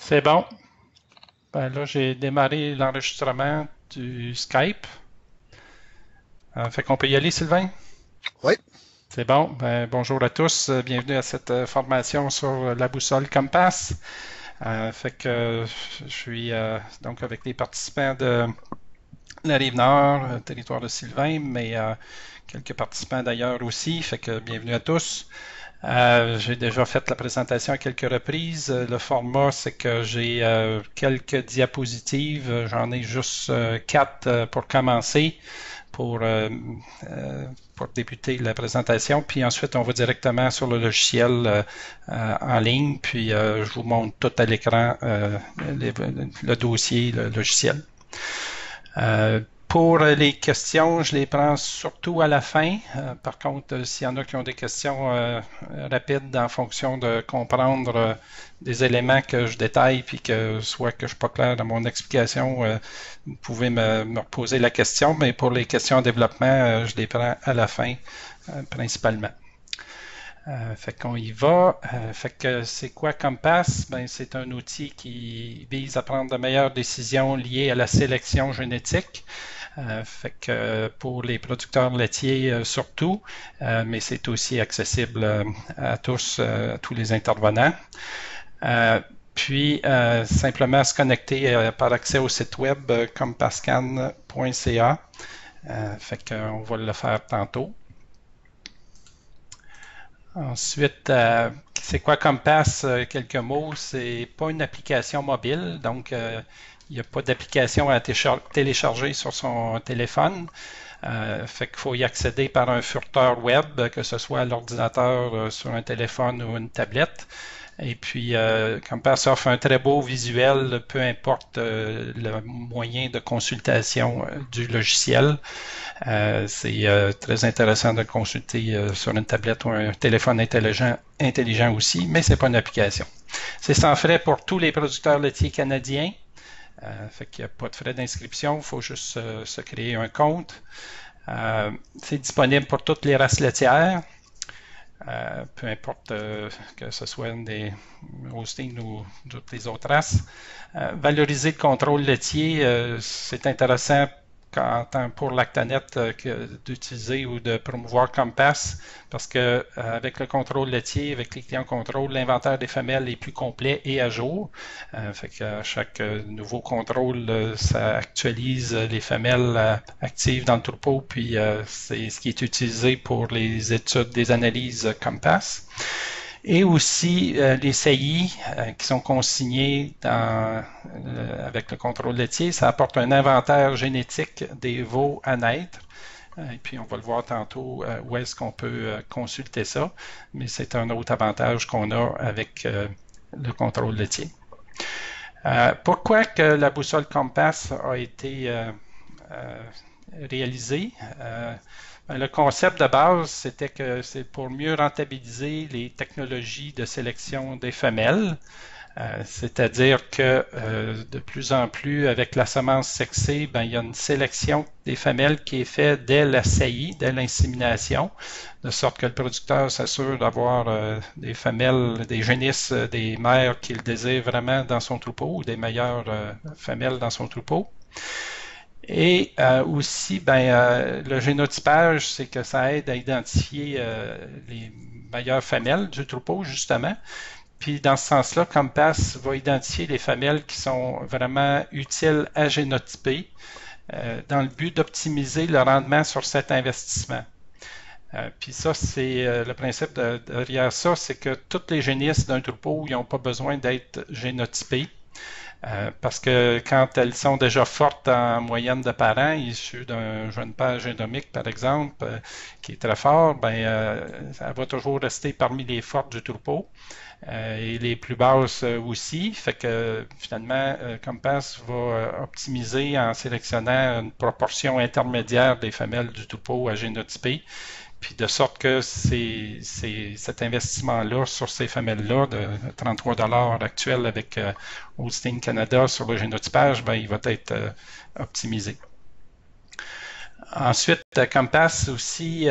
C'est bon. Ben là, j'ai démarré l'enregistrement du Skype. Fait qu'on peut y aller, Sylvain? Oui, C'est bon. Ben, bonjour à tous. Bienvenue à cette formation sur la boussole Compass. Fait que je suis donc avec les participants de la Rive-Nord, territoire de Sylvain, mais quelques participants d'ailleurs aussi. Fait que bienvenue à tous. J'ai déjà fait la présentation à quelques reprises. Le format, c'est que j'ai quelques diapositives. J'en ai juste quatre pour commencer, pour, euh, pour débuter la présentation. Puis ensuite, on va directement sur le logiciel en ligne. Puis je vous montre tout à l'écran le dossier, le logiciel. Pour les questions, je les prends surtout à la fin. Par contre, s'il y en a qui ont des questions rapides en fonction de comprendre des éléments que je détaille puis que soit que je suis pas clair dans mon explication, vous pouvez me reposer la question. Mais pour les questions en développement, je les prends à la fin principalement. Fait qu'on y va. Fait que c'est quoi Compass? Ben, c'est un outil qui vise à prendre de meilleures décisions liées à la sélection génétique. Fait que pour les producteurs laitiers surtout, mais c'est aussi accessible à tous, à tous les intervenants. Puis simplement se connecter par accès au site web compasscan.ca. Fait qu'on va le faire tantôt. Ensuite, c'est quoi Compass? Quelques mots. C'est pas une application mobile, donc il n'y a pas d'application à télécharger sur son téléphone. Fait qu'il faut y accéder par un furteur web, que ce soit à l'ordinateur, sur un téléphone ou une tablette. Et puis, Compass offre un très beau visuel, peu importe le moyen de consultation du logiciel. C'est très intéressant de consulter sur une tablette ou un téléphone intelligent aussi, mais c'est pas une application. C'est sans frais pour tous les producteurs laitiers canadiens. Fait qu'il n'y a pas de frais d'inscription, il faut juste se créer un compte. C'est disponible pour toutes les races laitières. Peu importe que ce soit des Holstein ou toutes les autres races. Valoriser le contrôle laitier, c'est intéressant pour Lactanet d'utiliser ou de promouvoir Compass parce que avec le contrôle laitier, avec les clients contrôle, l'inventaire des femelles est plus complet et à jour. Fait qu'à chaque nouveau contrôle, ça actualise les femelles actives dans le troupeau, puis c'est ce qui est utilisé pour les études des analyses Compass. Et aussi les saillies qui sont consignés avec le contrôle laitier, ça apporte un inventaire génétique des veaux à naître. Et puis on va le voir tantôt où est-ce qu'on peut consulter ça, mais c'est un autre avantage qu'on a avec le contrôle laitier. Pourquoi que la boussole Compass a été réalisée? Le concept de base, c'était que c'est pour mieux rentabiliser les technologies de sélection des femelles. C'est-à-dire que de plus en plus, avec la semence sexée, ben, il y a une sélection des femelles qui est faite dès la saillie, dès l'insémination, de sorte que le producteur s'assure d'avoir des femelles, des génisses, des mères qu'il désire vraiment dans son troupeau, ou des meilleures femelles dans son troupeau. Et aussi, le génotypage, c'est que ça aide à identifier les meilleures femelles du troupeau, justement. Puis dans ce sens-là, Compass va identifier les femelles qui sont vraiment utiles à génotyper dans le but d'optimiser le rendement sur cet investissement. Puis ça, c'est le principe derrière ça, c'est que toutes les génisses d'un troupeau, ils n'ont pas besoin d'être génotypées. Parce que quand elles sont déjà fortes en moyenne de parents, issus d'un jeune père génomique, par exemple, qui est très fort, elle va toujours rester parmi les fortes du troupeau. Et les plus basses aussi. Fait que finalement, Compass va optimiser en sélectionnant une proportion intermédiaire des femelles du troupeau à génotyper. Puis de sorte que cet investissement-là sur ces femelles-là de 33 actuel avec Holstein Canada sur le génotypage, il va être optimisé. Ensuite, Compass aussi,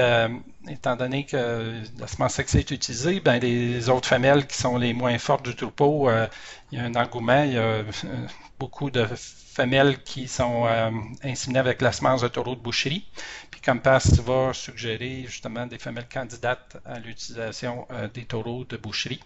étant donné que la semence sexy est utilisée, ben, les autres femelles qui sont les moins fortes du troupeau, il y a un engouement, il y a beaucoup de femelles qui sont inséminées avec la semence de taureau de boucherie. Puis Compass va suggérer justement des femelles candidates à l'utilisation des taureaux de boucherie.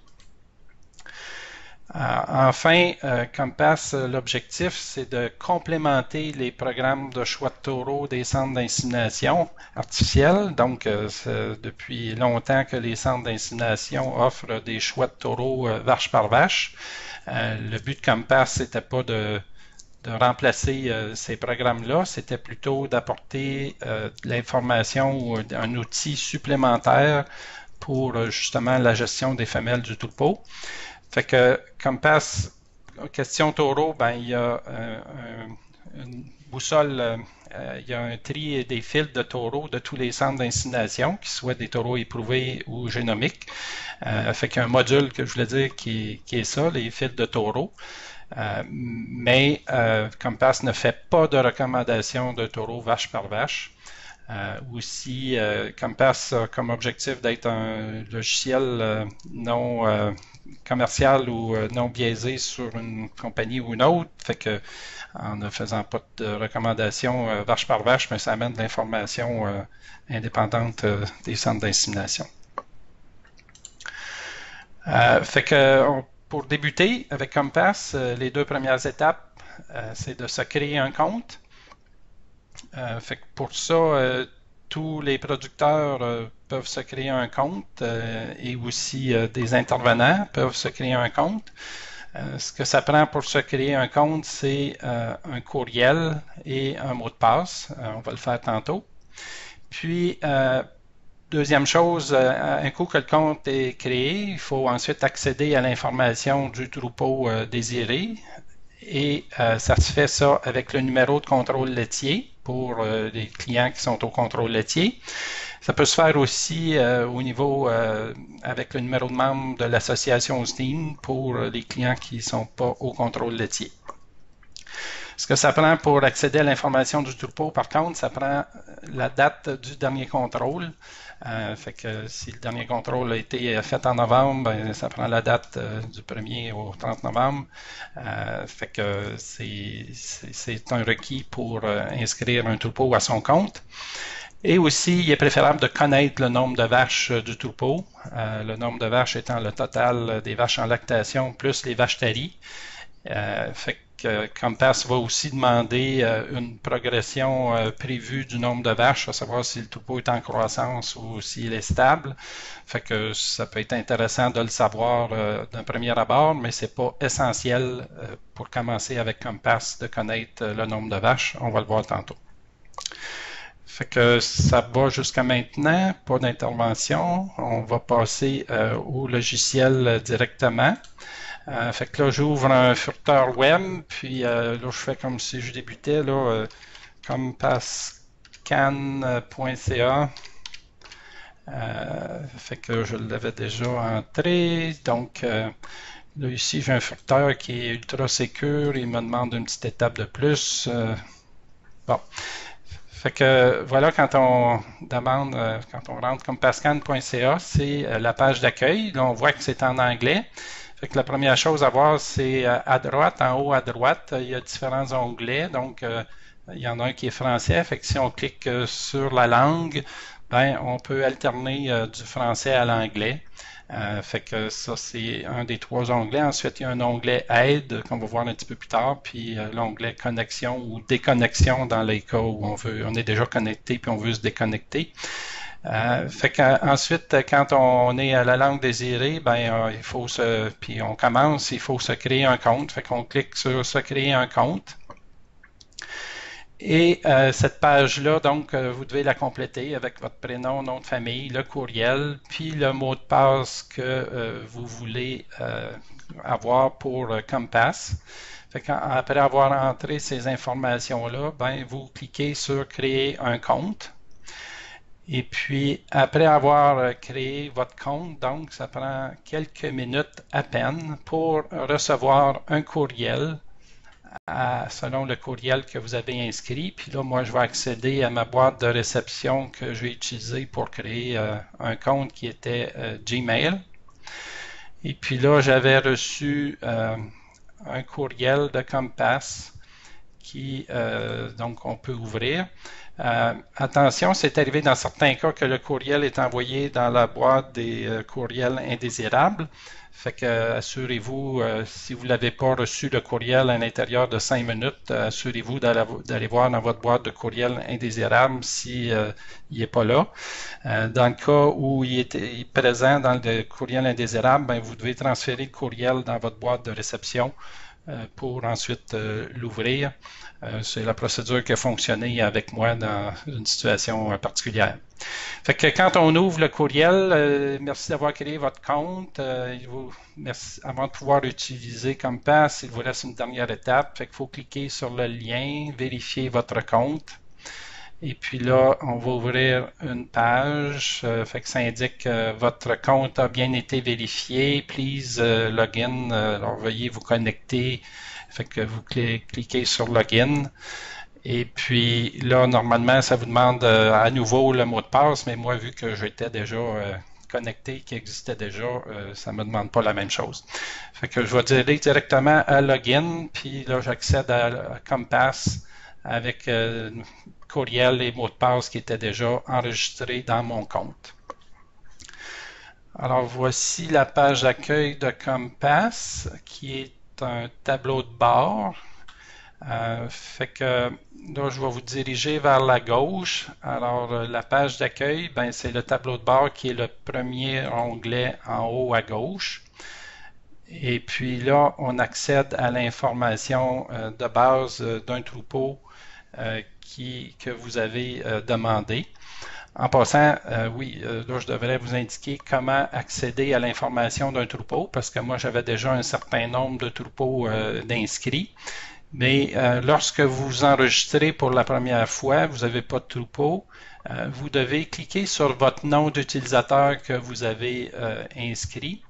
Enfin, Compass, l'objectif, c'est de complémenter les programmes de choix de taureaux des centres d'insémination artificiels. Donc, c'est depuis longtemps que les centres d'insémination offrent des choix de taureaux vache par vache. Le but de Compass, c'était pas de remplacer ces programmes-là, c'était plutôt d'apporter de l'information ou un outil supplémentaire pour justement la gestion des femelles du troupeau. Fait que Compass, question taureau, ben il y a une boussole, il y a un tri des fils de taureaux de tous les centres d'insémination, qui soient des taureaux éprouvés ou génomiques. Fait qu'il y a un module que je voulais dire qui est ça, les fils de taureaux. Mais Compass ne fait pas de recommandation de taureaux vache par vache. Aussi, Compass a comme objectif d'être un logiciel non commercial ou non biaisé sur une compagnie ou une autre. Fait que en ne faisant pas de recommandations vache par vache, mais ça amène de l'information indépendante des centres d'insémination. Fait que pour débuter avec Compass, les deux premières étapes, c'est de se créer un compte. Fait que pour ça, tous les producteurs peuvent se créer un compte et aussi des intervenants peuvent se créer un compte. Ce que ça prend pour se créer un compte, c'est un courriel et un mot de passe. On va le faire tantôt. Puis, deuxième chose, un coup que le compte est créé, il faut ensuite accéder à l'information du troupeau désiré. Et ça se fait ça avec le numéro de contrôle laitier pour les clients qui sont au contrôle laitier. Ça peut se faire aussi au niveau avec le numéro de membre de l'association Austin pour les clients qui ne sont pas au contrôle laitier. Ce que ça prend pour accéder à l'information du troupeau, par contre, ça prend la date du dernier contrôle. Fait que si le dernier contrôle a été fait en novembre, ben, ça prend la date du 1er au 30 novembre. Fait que c'est un requis pour inscrire un troupeau à son compte. Et aussi, il est préférable de connaître le nombre de vaches du troupeau. Le nombre de vaches étant le total des vaches en lactation plus les vaches taries. Fait que Compass va aussi demander une progression prévue du nombre de vaches, à savoir si le troupeau est en croissance ou s'il est stable. Fait que ça peut être intéressant de le savoir d'un premier abord, mais c'est pas essentiel pour commencer avec Compass de connaître le nombre de vaches. On va le voir tantôt. Fait que ça va jusqu'à maintenant, pas d'intervention. On va passer au logiciel directement. Fait que là, j'ouvre un furteur web, puis là, je fais comme si je débutais, là, compasscan.ca. Fait que je l'avais déjà entré. Donc, là, ici, j'ai un furteur qui est ultra sécure. Il me demande une petite étape de plus. Bon. Fait que voilà, quand on demande, quand on rentre compasscan.ca, c'est la page d'accueil. Là, on voit que c'est en anglais. Fait que la première chose à voir, c'est à droite, en haut à droite, il y a différents onglets. Donc, il y en a un qui est français. Fait que si on clique sur la langue, ben, on peut alterner du français à l'anglais. Fait que ça, c'est un des trois onglets. Ensuite, il y a un onglet Aide qu'on va voir un petit peu plus tard, puis l'onglet Connexion ou Déconnexion dans les cas où on est déjà connecté puis on veut se déconnecter. Fait qu'ensuite, quand on est à la langue désirée, ben il faut puis on commence, il faut se créer un compte. Fait qu'on clique sur se créer un compte. Et cette page-là, donc, vous devez la compléter avec votre prénom, nom de famille, le courriel, puis le mot de passe que vous voulez avoir pour Compass. Fait qu'après avoir entré ces informations-là, ben, vous cliquez sur créer un compte. Et puis, après avoir créé votre compte, donc, ça prend quelques minutes à peine pour recevoir un courriel selon le courriel que vous avez inscrit. Puis là, moi, je vais accéder à ma boîte de réception que j'ai utilisée pour créer un compte qui était Gmail. Et puis là, j'avais reçu un courriel de Compass qui, donc, on peut ouvrir. Attention, c'est arrivé dans certains cas que le courriel est envoyé dans la boîte des courriels indésirables. Fait que assurez-vous, si vous n'avez pas reçu le courriel à l'intérieur de 5 minutes, assurez-vous d'aller voir dans votre boîte de courriel indésirable si il n'est pas là. Dans le cas où il est présent dans le courriel indésirable, ben, vous devez transférer le courriel dans votre boîte de réception pour ensuite l'ouvrir. C'est la procédure qui a fonctionné avec moi dans une situation particulière. Fait que quand on ouvre le courriel, merci d'avoir créé votre compte. Avant de pouvoir utiliser Compass, il vous reste une dernière étape. Fait qu'il faut cliquer sur le lien, vérifier votre compte. Et puis là, on va ouvrir une page. Fait que ça indique que votre compte a bien été vérifié. Please login. Alors veuillez vous connecter. Fait que vous cliquez sur login. Et puis là, normalement, ça vous demande à nouveau le mot de passe, mais moi, vu que j'étais déjà connecté, qui existait déjà, ça ne me demande pas la même chose. Fait que je vais aller directement à login, puis là, j'accède à Compass avec courriel et mot de passe qui étaient déjà enregistrés dans mon compte. Alors, voici la page d'accueil de Compass, qui est un tableau de bord. Fait que là, je vais vous diriger vers la gauche. Alors, la page d'accueil, ben, c'est le tableau de bord qui est le premier onglet en haut à gauche. Et puis là, on accède à l'information de base d'un troupeau que vous avez demandé. En passant, oui, là, je devrais vous indiquer comment accéder à l'information d'un troupeau parce que moi, j'avais déjà un certain nombre de troupeaux d'inscrits. Mais lorsque vous enregistrez pour la première fois, vous n'avez pas de troupeau, vous devez cliquer sur votre nom d'utilisateur que vous avez inscrit.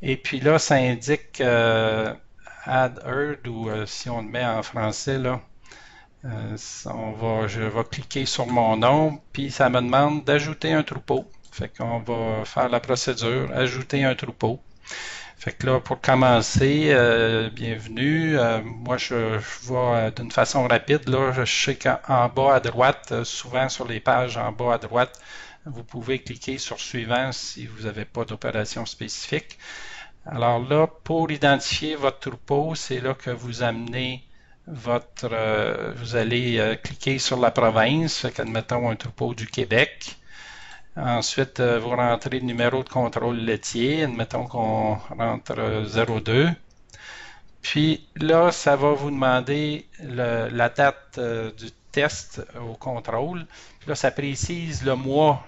Et puis là, ça indique Add Herd ou si on le met en français, là, je vais cliquer sur mon nom, puis ça me demande d'ajouter un troupeau. Fait qu'on va faire la procédure, ajouter un troupeau. Fait que là, pour commencer, bienvenue. Moi, je vais d'une façon rapide. Là, je sais qu'en bas à droite, souvent sur les pages en bas à droite, vous pouvez cliquer sur suivant si vous n'avez pas d'opération spécifique. Alors là, pour identifier votre troupeau, c'est là que vous amenez vous allez cliquer sur la province, fait qu'admettons un troupeau du Québec. Ensuite, vous rentrez le numéro de contrôle laitier. Admettons qu'on rentre 02. Puis là, ça va vous demander la date du test au contrôle. Puis là, ça précise le mois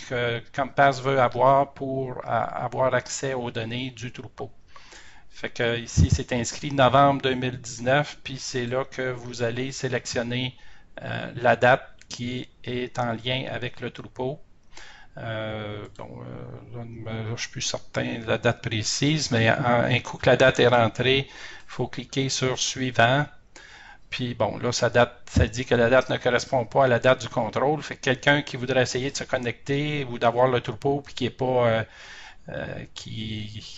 que Compass veut avoir pour avoir accès aux données du troupeau. Fait que ici, c'est inscrit novembre 2019, puis c'est là que vous allez sélectionner la date qui est en lien avec le troupeau. Je ne suis plus certain de la date précise, mais un coup que la date est rentrée, il faut cliquer sur suivant. Puis bon, là, ça dit que la date ne correspond pas à la date du contrôle. Fait que quelqu'un qui voudrait essayer de se connecter ou d'avoir le troupeau puis qui est pas qui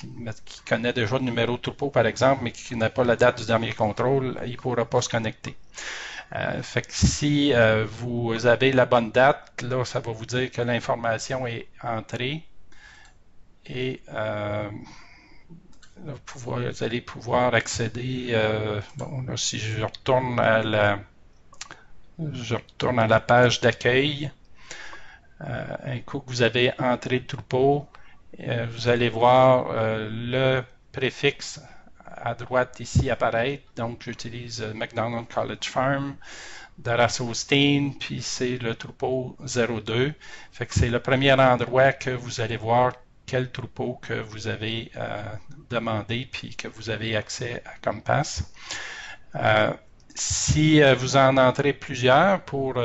connaît déjà le numéro de troupeau, par exemple, mais qui n'a pas la date du dernier contrôle, il ne pourra pas se connecter. Fait que si vous avez la bonne date, là, ça va vous dire que l'information est entrée et vous allez pouvoir accéder. Bon, là, si je retourne à la page d'accueil, un coup que vous avez entré le troupeau, vous allez voir le préfixe à droite ici apparaître. Donc, j'utilise McDonald College Farm de race Holstein, puis c'est le troupeau 02. Fait que c'est le premier endroit que vous allez voir quel troupeau que vous avez demandé, puis que vous avez accès à Compass. Si vous en entrez plusieurs pour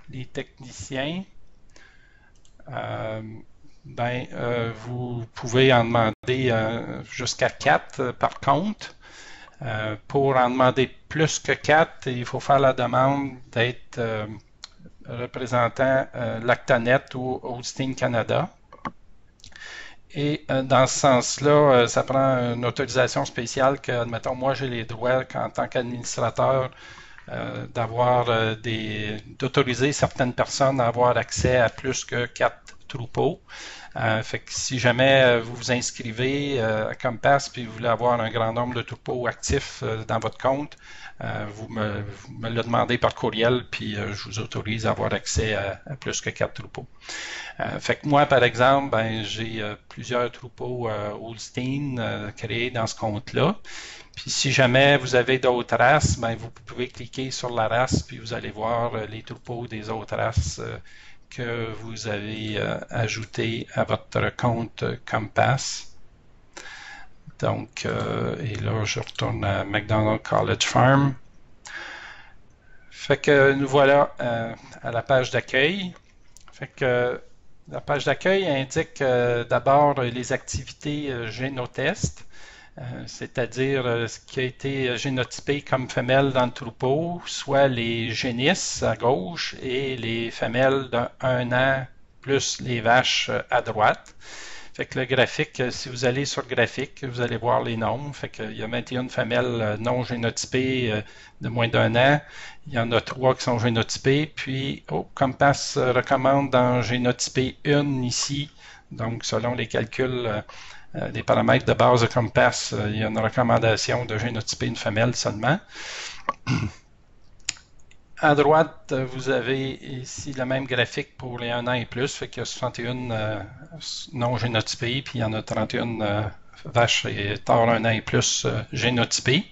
les techniciens, vous pouvez en demander jusqu'à 4 par compte. Pour en demander plus que 4, il faut faire la demande d'être représentant Lactanet ou Holstein Canada. Et dans ce sens-là, ça prend une autorisation spéciale que, admettons, moi j'ai les droits en tant qu'administrateur d'autoriser certaines personnes à avoir accès à plus que 4 troupeaux. Fait que si jamais vous vous inscrivez à Compass puis vous voulez avoir un grand nombre de troupeaux actifs dans votre compte, vous me le demandez par courriel puis je vous autorise à avoir accès à plus que 4 troupeaux. Fait que moi, par exemple, ben, j'ai plusieurs troupeaux Holstein créés dans ce compte-là. Puis si jamais vous avez d'autres races, ben, vous pouvez cliquer sur la race puis vous allez voir les troupeaux des autres races que vous avez ajouté à votre compte Compass. Donc, et là, je retourne à McDonald College Farm. Fait que nous voilà à la page d'accueil. Fait que la page d'accueil indique d'abord les activités génotest, c'est-à-dire ce qui a été génotypé comme femelle dans le troupeau, soit les génisses à gauche et les femelles d'1 an plus les vaches à droite. Fait que le graphique, si vous allez sur le graphique, vous allez voir les nombres. Fait qu'il y a 21 femelles non génotypées de moins d'1 an. Il y en a 3 qui sont génotypées. Puis, Compass recommande d'en génotyper une ici. Donc, selon les calculs des paramètres de base de Compass, il y a une recommandation de génotyper une femelle seulement. À droite, vous avez ici le même graphique pour les 1 an et plus, fait qu'il y a 61 non génotypés, puis il y en a 31 vaches et taures 1 an et plus génotypées.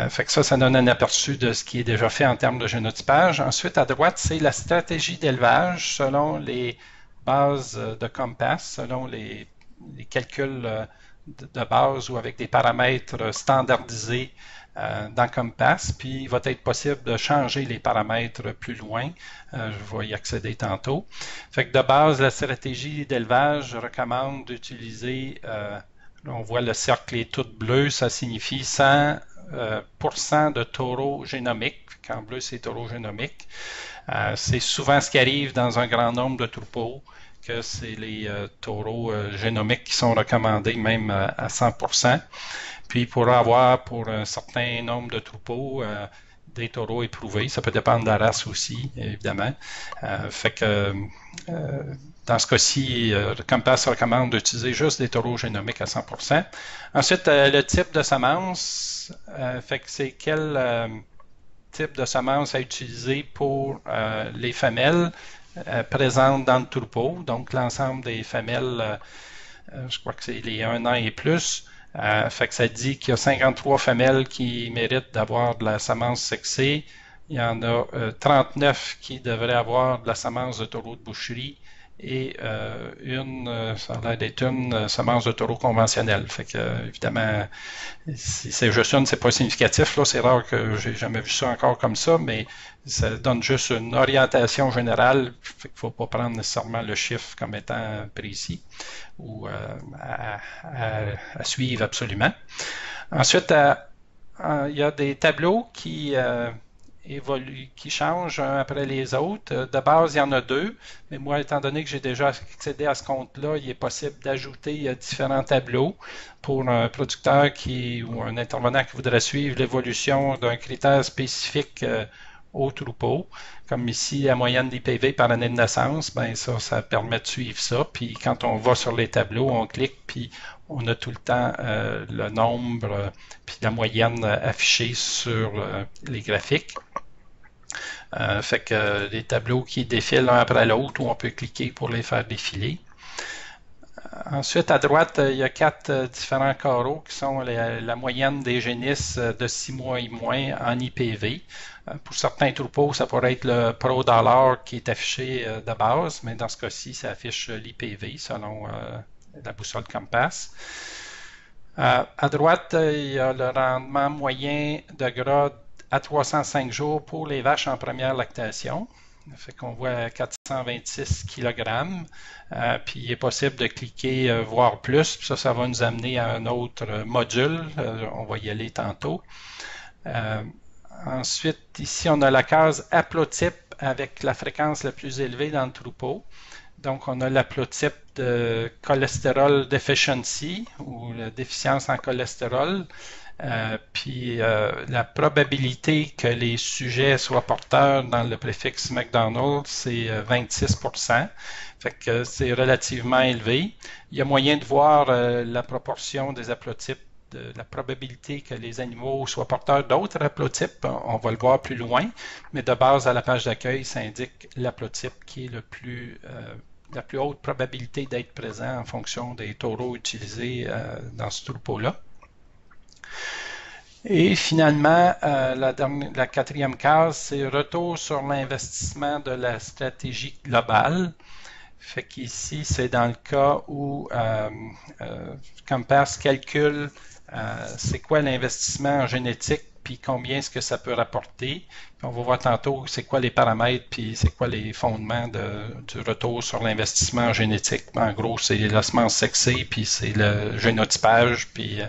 Fait que ça donne un aperçu de ce qui est déjà fait en termes de génotypage. Ensuite, à droite, c'est la stratégie d'élevage selon les bases de Compass, selon les calculs de base ou avec des paramètres standardisés dans Compass, puis il va être possible de changer les paramètres plus loin. Je vais y accéder tantôt. Fait que de base, la stratégie d'élevage, je recommande d'utiliser, là on voit le cercle est tout bleu, ça signifie 100% de taureaux génomiques. En bleu, c'est taureaux génomiques. C'est souvent ce qui arrive dans un grand nombre de troupeaux, que c'est les taureaux génomiques qui sont recommandés même à 100%. Puis pour avoir pour un certain nombre de troupeaux des taureaux éprouvés, ça peut dépendre de la race aussi, évidemment. Fait que dans ce cas-ci, Compass recommande d'utiliser juste des taureaux génomiques à 100%. Ensuite, le type de semence, fait que c'est quel type de semence à utiliser pour les femelles présentes dans le troupeau. Donc l'ensemble des femelles, je crois que c'est les 1 an et plus. Fait que ça dit qu'il y a 53 femelles qui méritent d'avoir de la semence sexée. Il y en a 39 qui devraient avoir de la semence de taureau de boucherie et ça a l'air d'être une semence de taureau conventionnelle. Fait que, évidemment, si c'est juste une, c'est pas significatif. Là, c'est rare que j'ai jamais vu ça encore comme ça, mais ça donne juste une orientation générale. Fait qu'il faut pas prendre nécessairement le chiffre comme étant précis ou à suivre absolument. Ensuite, il y a des tableaux qui changent un après les autres. De base, il y en a 2, mais moi, étant donné que j'ai déjà accédé à ce compte-là, il est possible d'ajouter différents tableaux pour un producteur ou un intervenant qui voudrait suivre l'évolution d'un critère spécifique au troupeau. Comme ici, la moyenne d'IPV par année de naissance, ben ça permet de suivre ça. Puis quand on va sur les tableaux, on clique, puis on a tout le temps le nombre puis la moyenne affichée sur les graphiques. Fait que les tableaux qui défilent l'un après l'autre, où on peut cliquer pour les faire défiler. Ensuite, à droite, il y a 4 différents carreaux qui sont la moyenne des génisses de 6 mois et moins en IPV. Pour certains troupeaux, ça pourrait être le Pro Dollar qui est affiché de base, mais dans ce cas-ci, ça affiche l'IPV selon la boussole Compass. À droite, il y a le rendement moyen de gras à 305 jours pour les vaches en première lactation. Fait qu'on voit 426 kg. Puis il est possible de cliquer voir plus. Puis ça va nous amener à un autre module. On va y aller tantôt. Ensuite, ici, on a la case haplotype avec la fréquence la plus élevée dans le troupeau. Donc, on a l'haplotype de cholestérol deficiency ou la déficience en cholestérol. Puis la probabilité que les sujets soient porteurs dans le préfixe McDonald, c'est 26%. Fait que c'est relativement élevé. Il y a moyen de voir la proportion des haplotypes, de la probabilité que les animaux soient porteurs d'autres haplotypes. On va le voir plus loin, mais de base à la page d'accueil, ça indique l'haplotype qui est la plus haute probabilité d'être présent en fonction des taureaux utilisés dans ce troupeau-là. Et finalement, la quatrième case, c'est retour sur l'investissement de la stratégie globale. Fait qu'ici, c'est dans le cas où Compass calcule c'est quoi l'investissement en génétique, puis combien est-ce que ça peut rapporter. Puis on va voir tantôt c'est quoi les paramètres, puis c'est quoi les fondements du retour sur l'investissement en génétique. En gros, c'est la semence sexée, puis c'est le génotypage, puis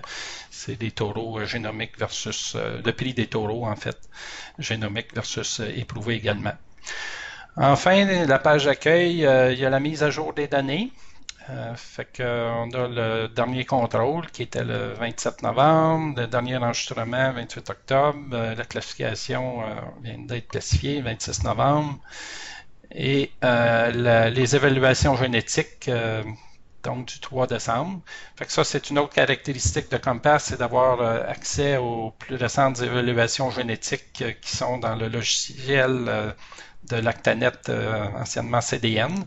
c'est des taureaux génomiques versus le prix des taureaux, en fait, génomique versus éprouvé également. Enfin, la page d'accueil, il y a la mise à jour des données. Fait qu'on a le dernier contrôle qui était le 27 novembre, le dernier enregistrement 28 octobre, la classification vient d'être classifiée 26 novembre, et les évaluations génétiques donc du 3 décembre. Fait que ça, c'est une autre caractéristique de Compass, c'est d'avoir accès aux plus récentes évaluations génétiques qui sont dans le logiciel de Lactanet, anciennement CDN.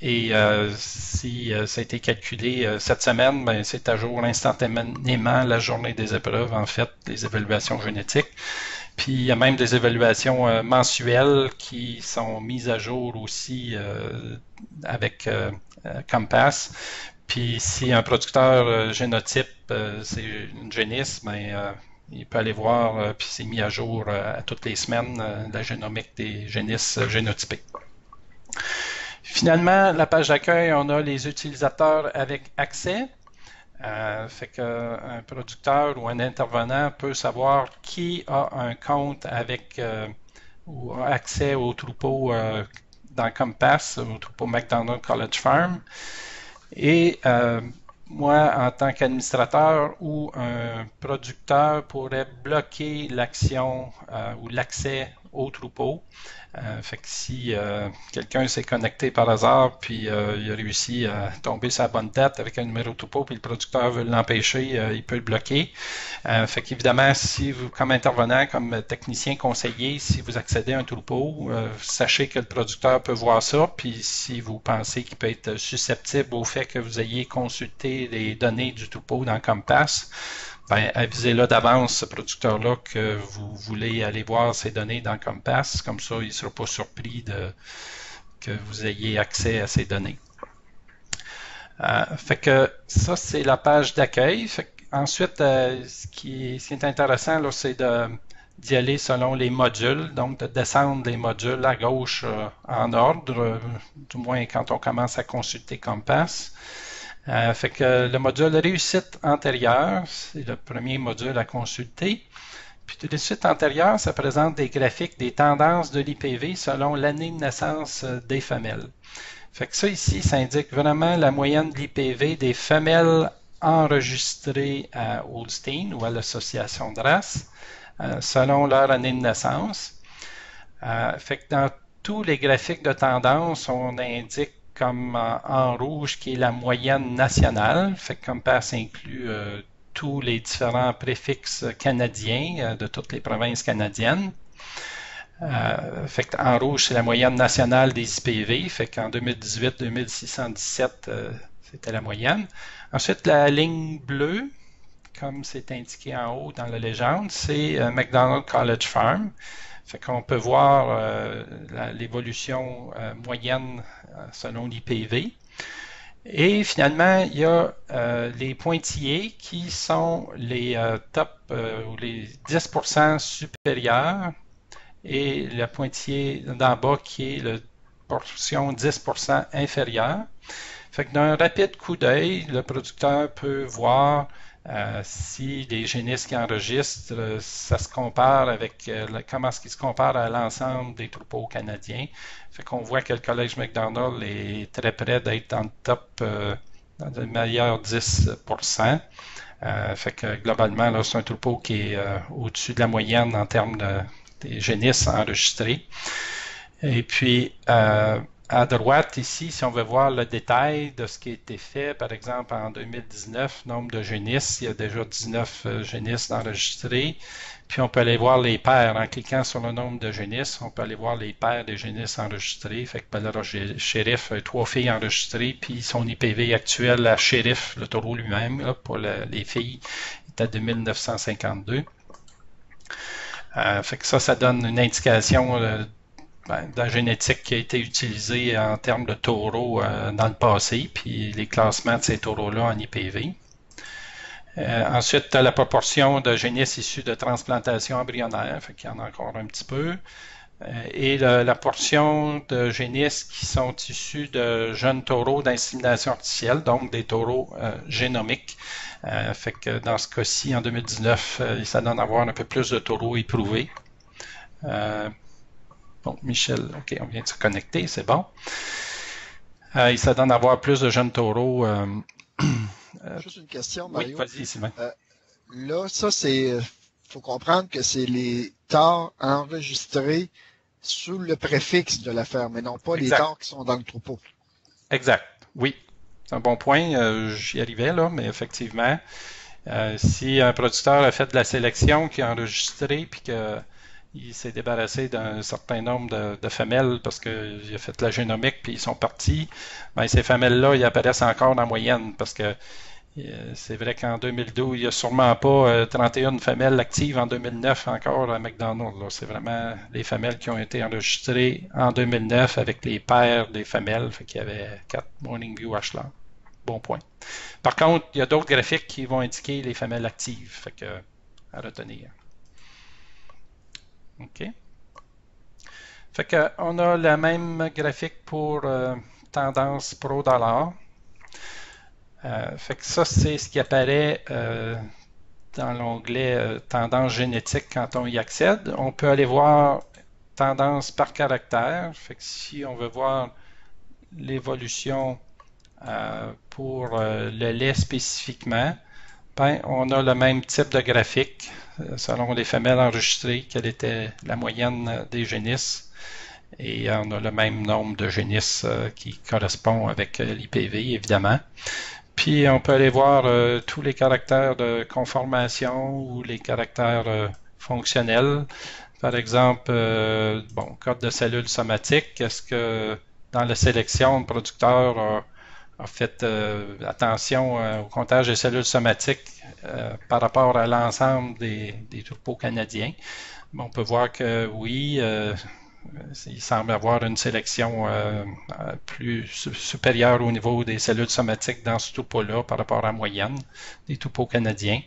Et si ça a été calculé cette semaine, ben, c'est à jour instantanément la journée des épreuves, en fait, les évaluations génétiques. Puis il y a même des évaluations mensuelles qui sont mises à jour aussi avec Compass. Puis si un producteur génotype, c'est une génisse, ben, il peut aller voir, puis c'est mis à jour à toutes les semaines, la génomique des génisses génotypées. Finalement, la page d'accueil, on a les utilisateurs avec accès. Fait qu'un producteur ou un intervenant peut savoir qui a un compte avec ou a accès au troupeau dans Compass, au troupeau McDonald College Farm. Et moi, en tant qu'administrateur ou un producteur, pourrait bloquer l'action ou l'accès au troupeau. Fait que si quelqu'un s'est connecté par hasard puis il a réussi à tomber sur la bonne date avec un numéro de troupeau puis le producteur veut l'empêcher, il peut le bloquer. Fait qu'évidemment, si vous, comme intervenant, comme technicien conseiller, si vous accédez à un troupeau, sachez que le producteur peut voir ça, puis si vous pensez qu'il peut être susceptible au fait que vous ayez consulté les données du troupeau dans Compass, ben, avisez-le d'avance, ce producteur-là, que vous voulez aller voir ces données dans Compass. Comme ça, il ne sera pas surpris que vous ayez accès à ces données. Fait que ça, c'est la page d'accueil. Ensuite, ce qui est intéressant, là, c'est d'y aller selon les modules, donc de descendre les modules à gauche en ordre, du moins quand on commence à consulter Compass. Fait que le module réussite antérieure, c'est le premier module à consulter. Puis réussite antérieure, ça présente des graphiques des tendances de l'IPV selon l'année de naissance des femelles. Fait que ça ici, ça indique vraiment la moyenne de l'IPV des femelles enregistrées à Holstein ou à l'association de race selon leur année de naissance. Fait que dans tous les graphiques de tendance, on indique comme en rouge qui est la moyenne nationale. Fait que Compass inclut tous les différents préfixes canadiens de toutes les provinces canadiennes. Fait que en rouge, c'est la moyenne nationale des IPV. Fait qu'en 2018, 2617, c'était la moyenne. Ensuite, la ligne bleue, comme c'est indiqué en haut dans la légende, c'est McDonald College Farm. Fait qu'on peut voir l'évolution moyenne selon l'IPV. Et finalement, il y a les pointillés qui sont les top ou les 10% supérieurs et le pointillé d'en bas qui est la portion 10% inférieure. Fait que d'un rapide coup d'œil, le producteur peut voir si les génisses qui enregistrent, ça se compare avec comment est-ce qu'il se compare à l'ensemble des troupeaux canadiens. Fait qu'on voit que le Collège McDonald est très près d'être dans le top, dans le meilleur 10%. Fait que globalement, là, c'est un troupeau qui est au-dessus de la moyenne en termes des génisses enregistrées. Et puis, à droite, ici, si on veut voir le détail de ce qui a été fait, par exemple, en 2019, nombre de génisses, il y a déjà 19 génisses enregistrées. Puis, on peut aller voir les paires. En cliquant sur le nombre de génisses, on peut aller voir les paires des génisses enregistrées. Fait que Bellera Sheriff a 3 filles enregistrées, puis son IPV actuel à Sheriff, le taureau lui-même, là, pour les filles, est à 2952. Fait que ça donne une indication de la génétique qui a été utilisée en termes de taureaux dans le passé, puis les classements de ces taureaux-là en IPV. Ensuite, tu as la proportion de génisses issus de transplantation embryonnaire, fait qu'il y en a encore un petit peu. Et la portion de génisses qui sont issus de jeunes taureaux d'insémination artificielle, donc des taureaux génomiques. Fait que dans ce cas-ci, en 2019, ça donne à avoir un peu plus de taureaux éprouvés. Bon, Michel, OK, on vient de se connecter, c'est bon. Et ça donne à avoir plus de jeunes taureaux. Juste une question, Mario. Oui, vas-y, Sylvain. Là, ça, faut comprendre que c'est les tares enregistrés sous le préfixe de la ferme, mais non pas les tares qui sont dans le troupeau. Exact, oui. C'est un bon point. J'y arrivais, là, mais effectivement, si un producteur a fait de la sélection qui a enregistré, puis que il s'est débarrassé d'un certain nombre de femelles parce qu'il a fait la génomique puis ils sont partis. Ben, ces femelles-là, ils apparaissent encore en moyenne parce que c'est vrai qu'en 2012, il n'y a sûrement pas 31 femelles actives en 2009 encore à McDonald's. C'est vraiment les femelles qui ont été enregistrées en 2009 avec les pères des femelles. Fait qu'il y avait 4 Morning View Ashland. Bon point. Par contre, il y a d'autres graphiques qui vont indiquer les femelles actives. Fait que, à retenir. OK. Fait que on a la même graphique pour tendance pro-dollar. Fait que ça, c'est ce qui apparaît dans l'onglet tendance génétique quand on y accède. On peut aller voir tendance par caractère. Fait que si on veut voir l'évolution pour le lait spécifiquement, ben, on a le même type de graphique selon les femelles enregistrées, quelle était la moyenne des génisses. Et on a le même nombre de génisses qui correspond avec l'IPV, évidemment. Puis on peut aller voir tous les caractères de conformation ou les caractères fonctionnels. Par exemple, bon, code de cellules somatiques. Est-ce que dans la sélection, le producteur a fait attention au comptage des cellules somatiques par rapport à l'ensemble des troupeaux canadiens? Bon, on peut voir que oui, il semble avoir une sélection plus supérieure au niveau des cellules somatiques dans ce troupeau-là par rapport à la moyenne des troupeaux canadiens.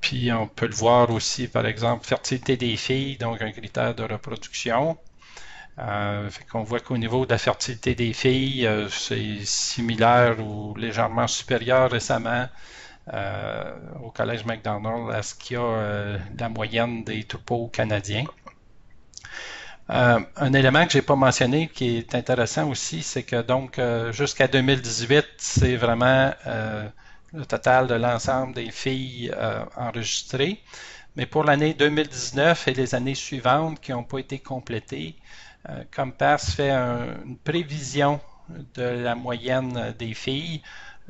Puis on peut le voir aussi, par exemple, fertilité des filles, donc un critère de reproduction. Fait qu'on voit qu'au niveau de la fertilité des filles, c'est similaire ou légèrement supérieur récemment au Collège McDonald à ce qu'il y a la moyenne des troupeaux canadiens. Un élément que j'ai pas mentionné qui est intéressant aussi, c'est que donc jusqu'à 2018, c'est vraiment le total de l'ensemble des filles enregistrées. Mais pour l'année 2019 et les années suivantes qui n'ont pas été complétées, Compass fait une prévision de la moyenne des filles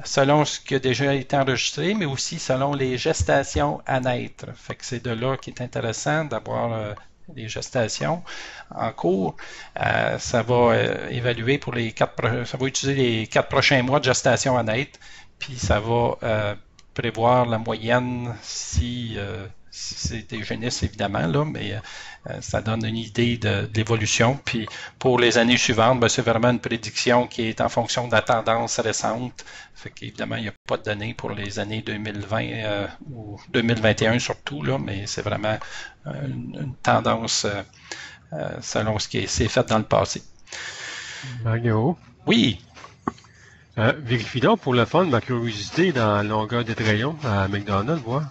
selon ce qui a déjà été enregistré, mais aussi selon les gestations à naître. Fait que c'est de là qui est intéressant d'avoir les gestations en cours. Ça va évaluer pour ça va utiliser les 4 prochains mois de gestation à naître, puis ça va prévoir la moyenne si c'est des génisses évidemment, là, mais ça donne une idée de l'évolution. Puis pour les années suivantes, ben, c'est vraiment une prédiction qui est en fonction de la tendance récente. Fait qu'évidemment, il n'y a pas de données pour les années 2020 ou 2021 surtout, là, mais c'est vraiment une tendance selon ce qui s'est fait dans le passé. Mario, Oui, vérifie donc pour le fun ma curiosité dans la longueur des rayons à McDonald's, voir.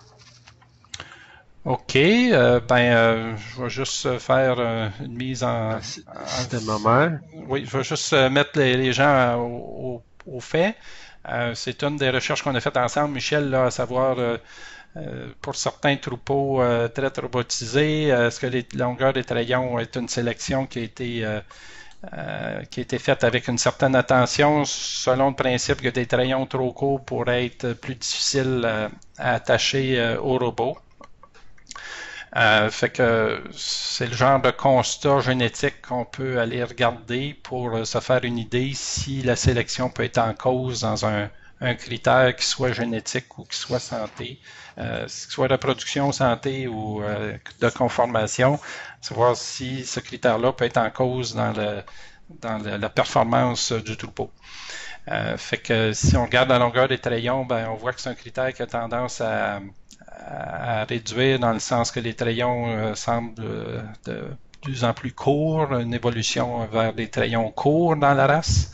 OK. Je vais juste faire une mise en... Système Oui, je vais juste mettre les gens au fait. C'est une des recherches qu'on a faites ensemble, Michel, là, à savoir pour certains troupeaux très robotisés, est-ce que les longueurs des rayons est une sélection qui a été faite avec une certaine attention selon le principe que des rayons trop courts pourraient être plus difficiles à attacher au robot. Fait que c'est le genre de constat génétique qu'on peut aller regarder pour se faire une idée si la sélection peut être en cause dans un critère qui soit génétique ou qui soit santé, qui soit reproduction, santé ou de conformation, savoir si ce critère-là peut être en cause dans la performance du troupeau. Fait que si on regarde la longueur des trayons, ben on voit que c'est un critère qui a tendance à réduire dans le sens que les trayons semblent de plus en plus courts, une évolution vers des trayons courts dans la race.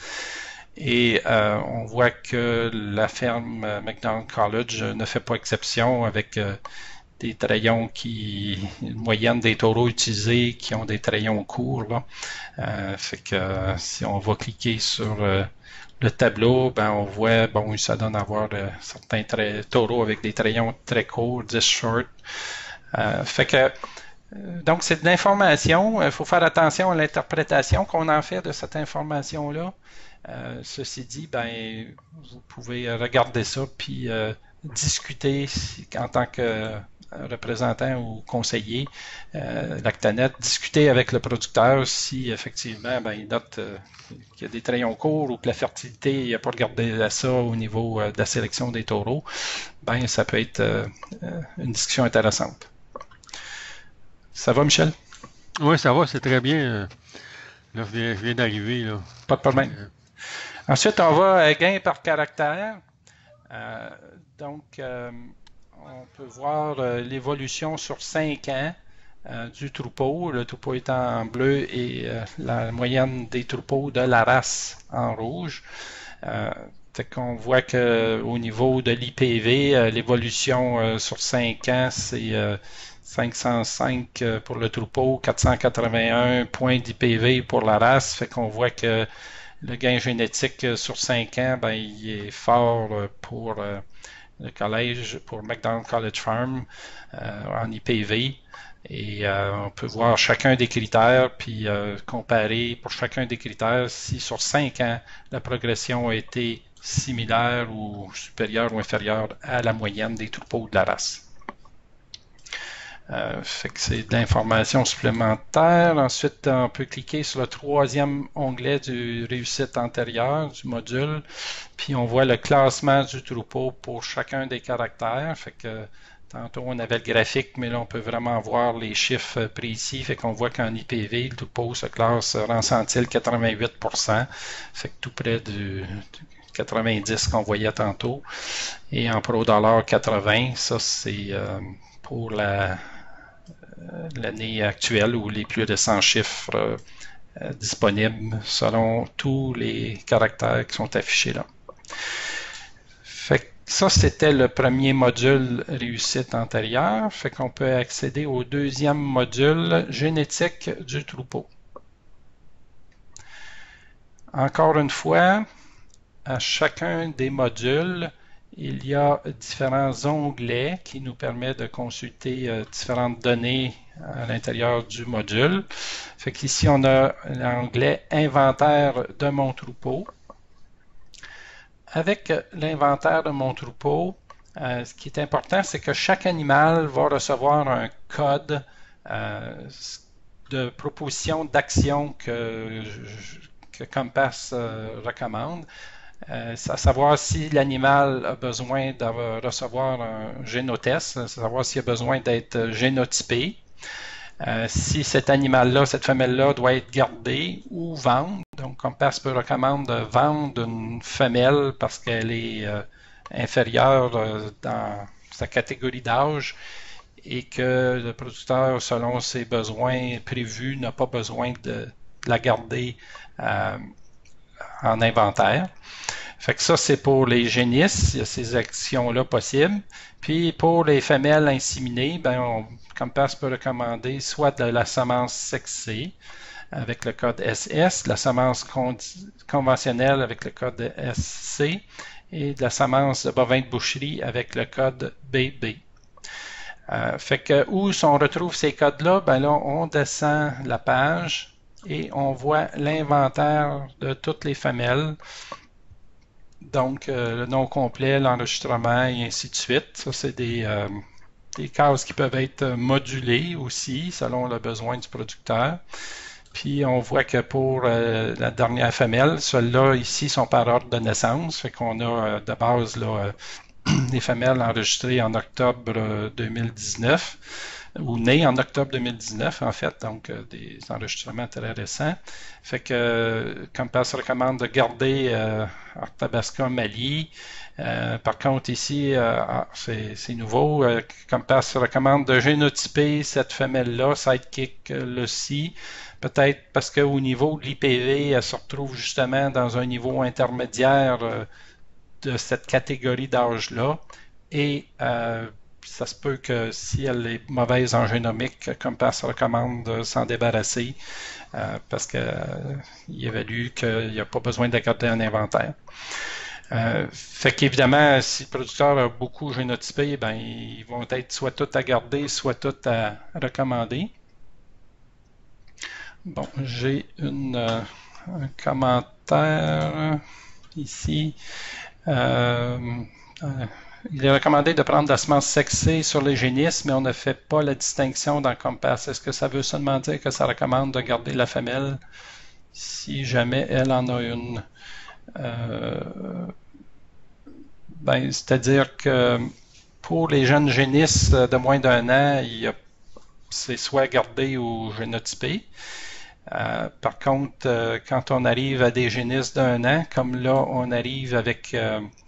Et on voit que la ferme McDonald College ne fait pas exception avec des trayons une moyenne des taureaux utilisés qui ont des trayons courts. Là. Fait que si on va cliquer sur le tableau, ben on voit, bon, ça donne à voir certains taureaux avec des trayons très courts, 10 short. Fait que donc c'est de l'information. Il faut faire attention à l'interprétation qu'on en fait de cette information-là. Ceci dit, ben vous pouvez regarder ça puis discuter en tant que représentant ou conseiller Lactanet, discuter avec le producteur si effectivement ben, il note qu'il y a des trayons courts ou que la fertilité, il n'a pas regardé à ça au niveau de la sélection des taureaux, ben ça peut être une discussion intéressante. Ça va, Michel? Oui, ça va, c'est très bien. Là, je viens d'arriver, là. Pas de problème. Ensuite, on va à gain par caractère. Donc, on peut voir l'évolution sur 5 ans du troupeau. Le troupeau étant en bleu et la moyenne des troupeaux de la race en rouge. On voit qu'au niveau de l'IPV, l'évolution sur 5 ans, c'est 505 pour le troupeau, 481 points d'IPV pour la race. Fait qu'on voit que le gain génétique sur 5 ans, ben, il est fort pour le collège, pour McDonald College Farm en IPV. Et on peut voir chacun des critères, puis comparer pour chacun des critères si sur 5 ans, la progression a été similaire ou supérieure ou inférieure à la moyenne des troupeaux de la race. Fait que c'est de l'information supplémentaire. Ensuite, on peut cliquer sur le troisième onglet du réussite antérieure du module, puis on voit le classement du troupeau pour chacun des caractères. Fait que tantôt on avait le graphique, mais là on peut vraiment voir les chiffres précis. Fait qu'on voit qu'en IPV, le troupeau se classe rang centile 88%, fait que tout près du 90 qu'on voyait tantôt. Et en pro dollar 80, ça c'est pour l'année actuelle ou les plus récents chiffres disponibles selon tous les caractères qui sont affichés là. Fait que ça, c'était le premier module réussite antérieure. Fait qu'on peut accéder au deuxième module génétique du troupeau. Encore une fois, à chacun des modules, il y a différents onglets qui nous permettent de consulter différentes données à l'intérieur du module. Fait qu'ici, on a l'onglet Inventaire de mon troupeau. Avec l'inventaire de mon troupeau, ce qui est important, c'est que chaque animal va recevoir un code de proposition d'action que Compass recommande. à savoir si l'animal a besoin de recevoir un génotest, à savoir s'il a besoin d'être génotypé, si cet animal-là, cette femelle-là doit être gardée ou vendre. Donc, Compass peut recommander de vendre une femelle parce qu'elle est inférieure dans sa catégorie d'âge et que le producteur, selon ses besoins prévus, n'a pas besoin de la garder en inventaire. Fait que ça, c'est pour les génisses, il y a ces actions-là possibles. Puis pour les femelles inséminées, Compass peut recommander soit de la semence sexée avec le code SS, de la semence conventionnelle avec le code SC et de la semence de bovin de boucherie avec le code BB. Fait que où on retrouve ces codes-là, là, on descend la page et on voit l'inventaire de toutes les femelles. Donc, le nom complet, l'enregistrement et ainsi de suite. Ça, c'est des cases qui peuvent être modulées aussi selon le besoin du producteur. Puis, on voit que pour la dernière femelle, celles-là ici sont par ordre de naissance. Fait qu'on a de base là, des femelles enregistrées en octobre 2019 ou nées en octobre 2019 en fait, donc des enregistrements très récents. Fait que Compass recommande de garder Arthabasca Mali. Par contre ici, c'est nouveau, Compass recommande de génotyper cette femelle-là, Sidekick Lucy, peut-être parce qu'au niveau de l'IPV, elle se retrouve justement dans un niveau intermédiaire de cette catégorie d'âge-là et ça se peut que si elle est mauvaise en génomique, Compass recommande de s'en débarrasser parce qu'il évalue qu'il n'y a pas besoin de garder un inventaire. Fait qu'évidemment, si le producteur a beaucoup génotypé, ils vont être soit tout à garder, soit tout à recommander. Bon, j'ai un commentaire ici. Il est recommandé de prendre de la semence sexée sur les génisses, mais on ne fait pas la distinction dans Compass. Est-ce que ça veut seulement dire que ça recommande de garder la femelle si jamais elle en a une? C'est-à-dire que pour les jeunes génisses de moins d'1 an, c'est soit gardé ou génotypé. Par contre, quand on arrive à des génisses d'1 an, comme là, on arrive avec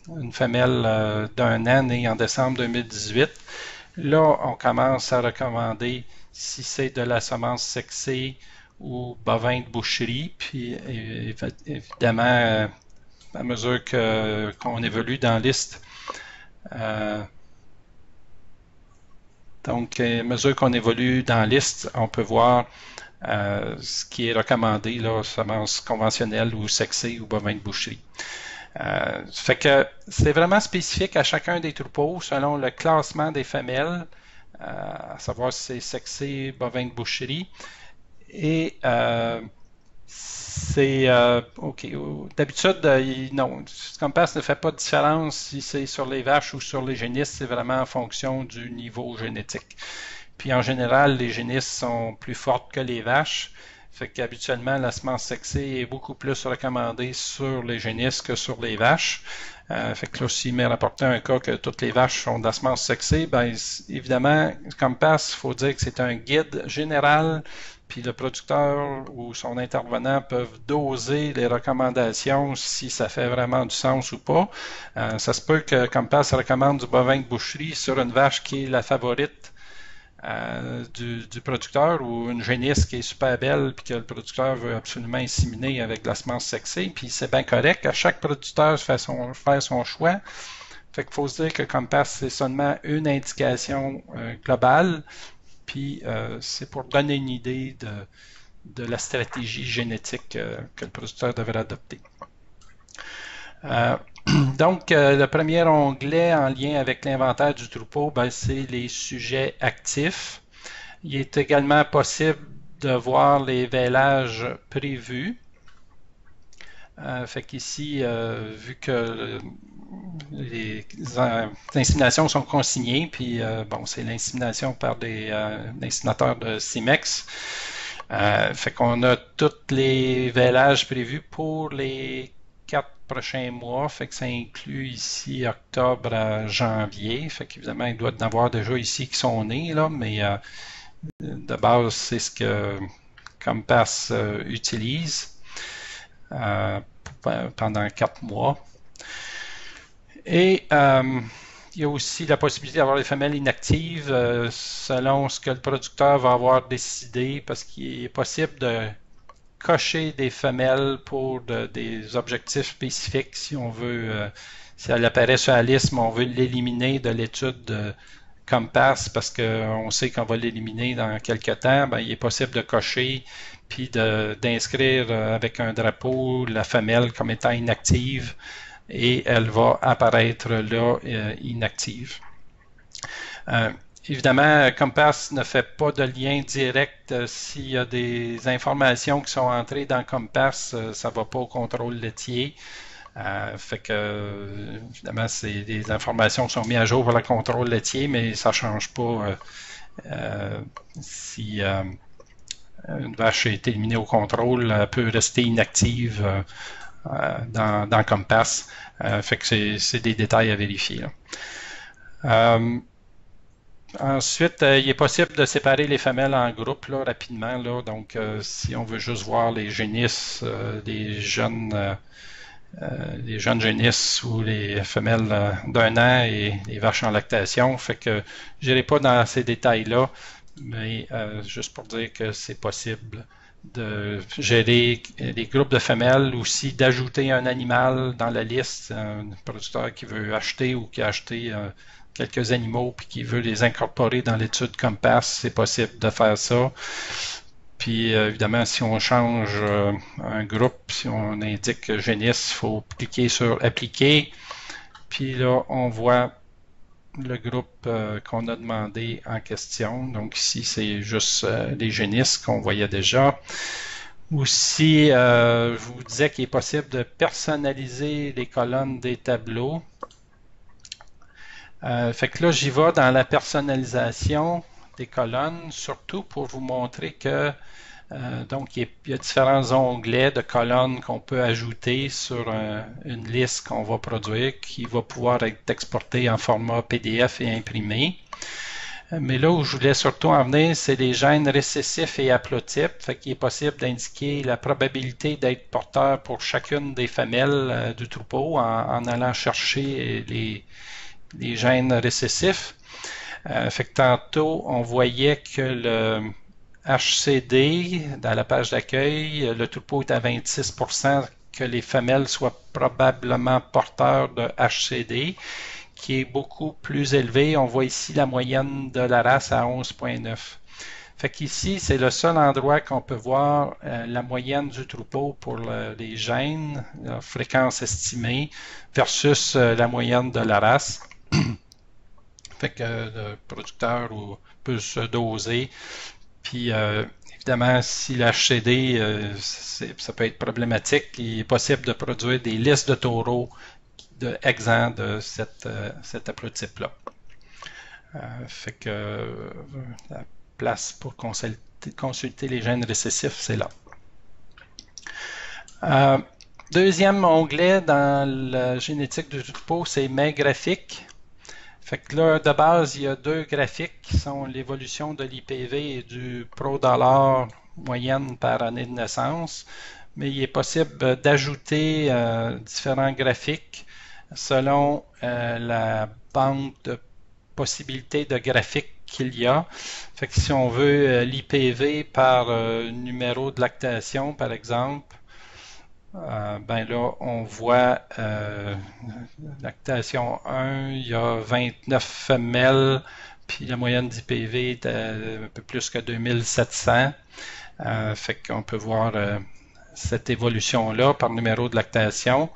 une femelle d'1 an née en décembre 2018, là, on commence à recommander si c'est de la semence sexée ou bovin de boucherie, puis évidemment, à mesure qu'on évolue dans la liste, donc, à mesure qu'on évolue dans la liste, on peut voir ce qui est recommandé, là, semence conventionnelle ou sexée ou bovin de boucherie. Fait que c'est vraiment spécifique à chacun des troupeaux selon le classement des femelles, à savoir si c'est sexé, bovin de boucherie. Et c'est OK. D'habitude, non, Compass ne fait pas de différence si c'est sur les vaches ou sur les génisses, c'est vraiment en fonction du niveau génétique. Puis en général, les génisses sont plus fortes que les vaches. Fait qu'habituellement, la semence sexée est beaucoup plus recommandée sur les génisses que sur les vaches. Fait que là, s'il m'est rapporté un cas que toutes les vaches sont de la semence sexée, évidemment, Compass, il faut dire que c'est un guide général, puis le producteur ou son intervenant peuvent doser les recommandations si ça fait vraiment du sens ou pas. Ça se peut que Compass recommande du bovin de boucherie sur une vache qui est la favorite du producteur ou une génisse qui est super belle puis que le producteur veut absolument inséminer avec de la semence sexée, puis c'est bien correct. À chaque producteur faire son choix. Fait qu'il faut se dire que Compass, c'est seulement une indication globale, puis c'est pour donner une idée de la stratégie génétique que le producteur devrait adopter. Donc, le premier onglet en lien avec l'inventaire du troupeau, c'est les sujets actifs. Il est également possible de voir les vélages prévus. Fait qu'ici, vu que les inséminations sont consignées, puis c'est l'insémination par des inséminateurs de Simex. Fait qu'on a tous les vélages prévus pour les 4 prochains mois, fait que ça inclut ici octobre à janvier, fait qu'évidemment il doit y en avoir déjà ici qui sont nés, là, mais de base c'est ce que Compass utilise pendant 4 mois. Et il y a aussi la possibilité d'avoir des femelles inactives selon ce que le producteur va avoir décidé, parce qu'il est possible de cocher des femelles pour des objectifs spécifiques. Si on veut, si elle apparaît sur la liste, mais on veut l'éliminer de l'étude de Compass parce qu'on sait qu'on va l'éliminer dans quelques temps, ben, il est possible de cocher puis d'inscrire avec un drapeau la femelle comme étant inactive, et elle va apparaître là inactive. Évidemment, Compass ne fait pas de lien direct. S'il y a des informations qui sont entrées dans Compass, ça ne va pas au contrôle laitier. Fait que, évidemment, des informations qui sont mises à jour pour le contrôle laitier, mais ça ne change pas si une vache est éliminée au contrôle, elle peut rester inactive dans Compass. Fait que c'est des détails à vérifier. Ensuite, il est possible de séparer les femelles en groupes là, rapidement. Là. Donc, si on veut juste voir les génisses, les jeunes génisses ou les femelles d'1 an et les vaches en lactation. Fait que je n'irai pas dans ces détails-là, mais juste pour dire que c'est possible de gérer les groupes de femelles, aussi d'ajouter un animal dans la liste, un producteur qui veut acheter ou qui a acheté quelques animaux puis qui veut les incorporer dans l'étude Compass, c'est possible de faire ça. Puis évidemment, si on change un groupe, si on indique génisse, il faut cliquer sur appliquer. Puis là, on voit le groupe qu'on a demandé en question. Donc ici, c'est juste les génisses qu'on voyait déjà. Aussi, je vous disais qu'il est possible de personnaliser les colonnes des tableaux. Fait que là, j'y vais dans la personnalisation des colonnes, surtout pour vous montrer que donc il y a différents onglets de colonnes qu'on peut ajouter sur une liste qu'on va produire qui va pouvoir être exportée en format PDF et imprimé. Mais là où je voulais surtout en venir, c'est les gènes récessifs et haplotypes. Fait qu'il est possible d'indiquer la probabilité d'être porteur pour chacune des femelles du troupeau en allant chercher les gènes récessifs. Fait que tantôt, on voyait que le HCD, dans la page d'accueil, le troupeau est à 26% que les femelles soient probablement porteurs de HCD, qui est beaucoup plus élevé. On voit ici la moyenne de la race à 11,9. Fait qu'ici, c'est le seul endroit qu'on peut voir la moyenne du troupeau pour les gènes, la fréquence estimée, versus la moyenne de la race. Fait que le producteur peut se doser. Puis évidemment, si l'HCD, ça peut être problématique, il est possible de produire des listes de taureaux exempts de cet haplotype-là. Fait que la place pour consulter les gènes récessifs, c'est là. Deuxième onglet dans la génétique du troupeau, c'est mes graphiques. Fait que là, de base, il y a deux graphiques qui sont l'évolution de l'IPV et du pro-dollar moyenne par année de naissance. Mais il est possible d'ajouter différents graphiques selon la banque de possibilités de graphiques qu'il y a. Fait que si on veut l'IPV par numéro de lactation, par exemple, ben là, on voit lactation 1, il y a 29 femelles, puis la moyenne d'IPV est un peu plus que 2700. Fait qu'on peut voir cette évolution-là par numéro de lactation.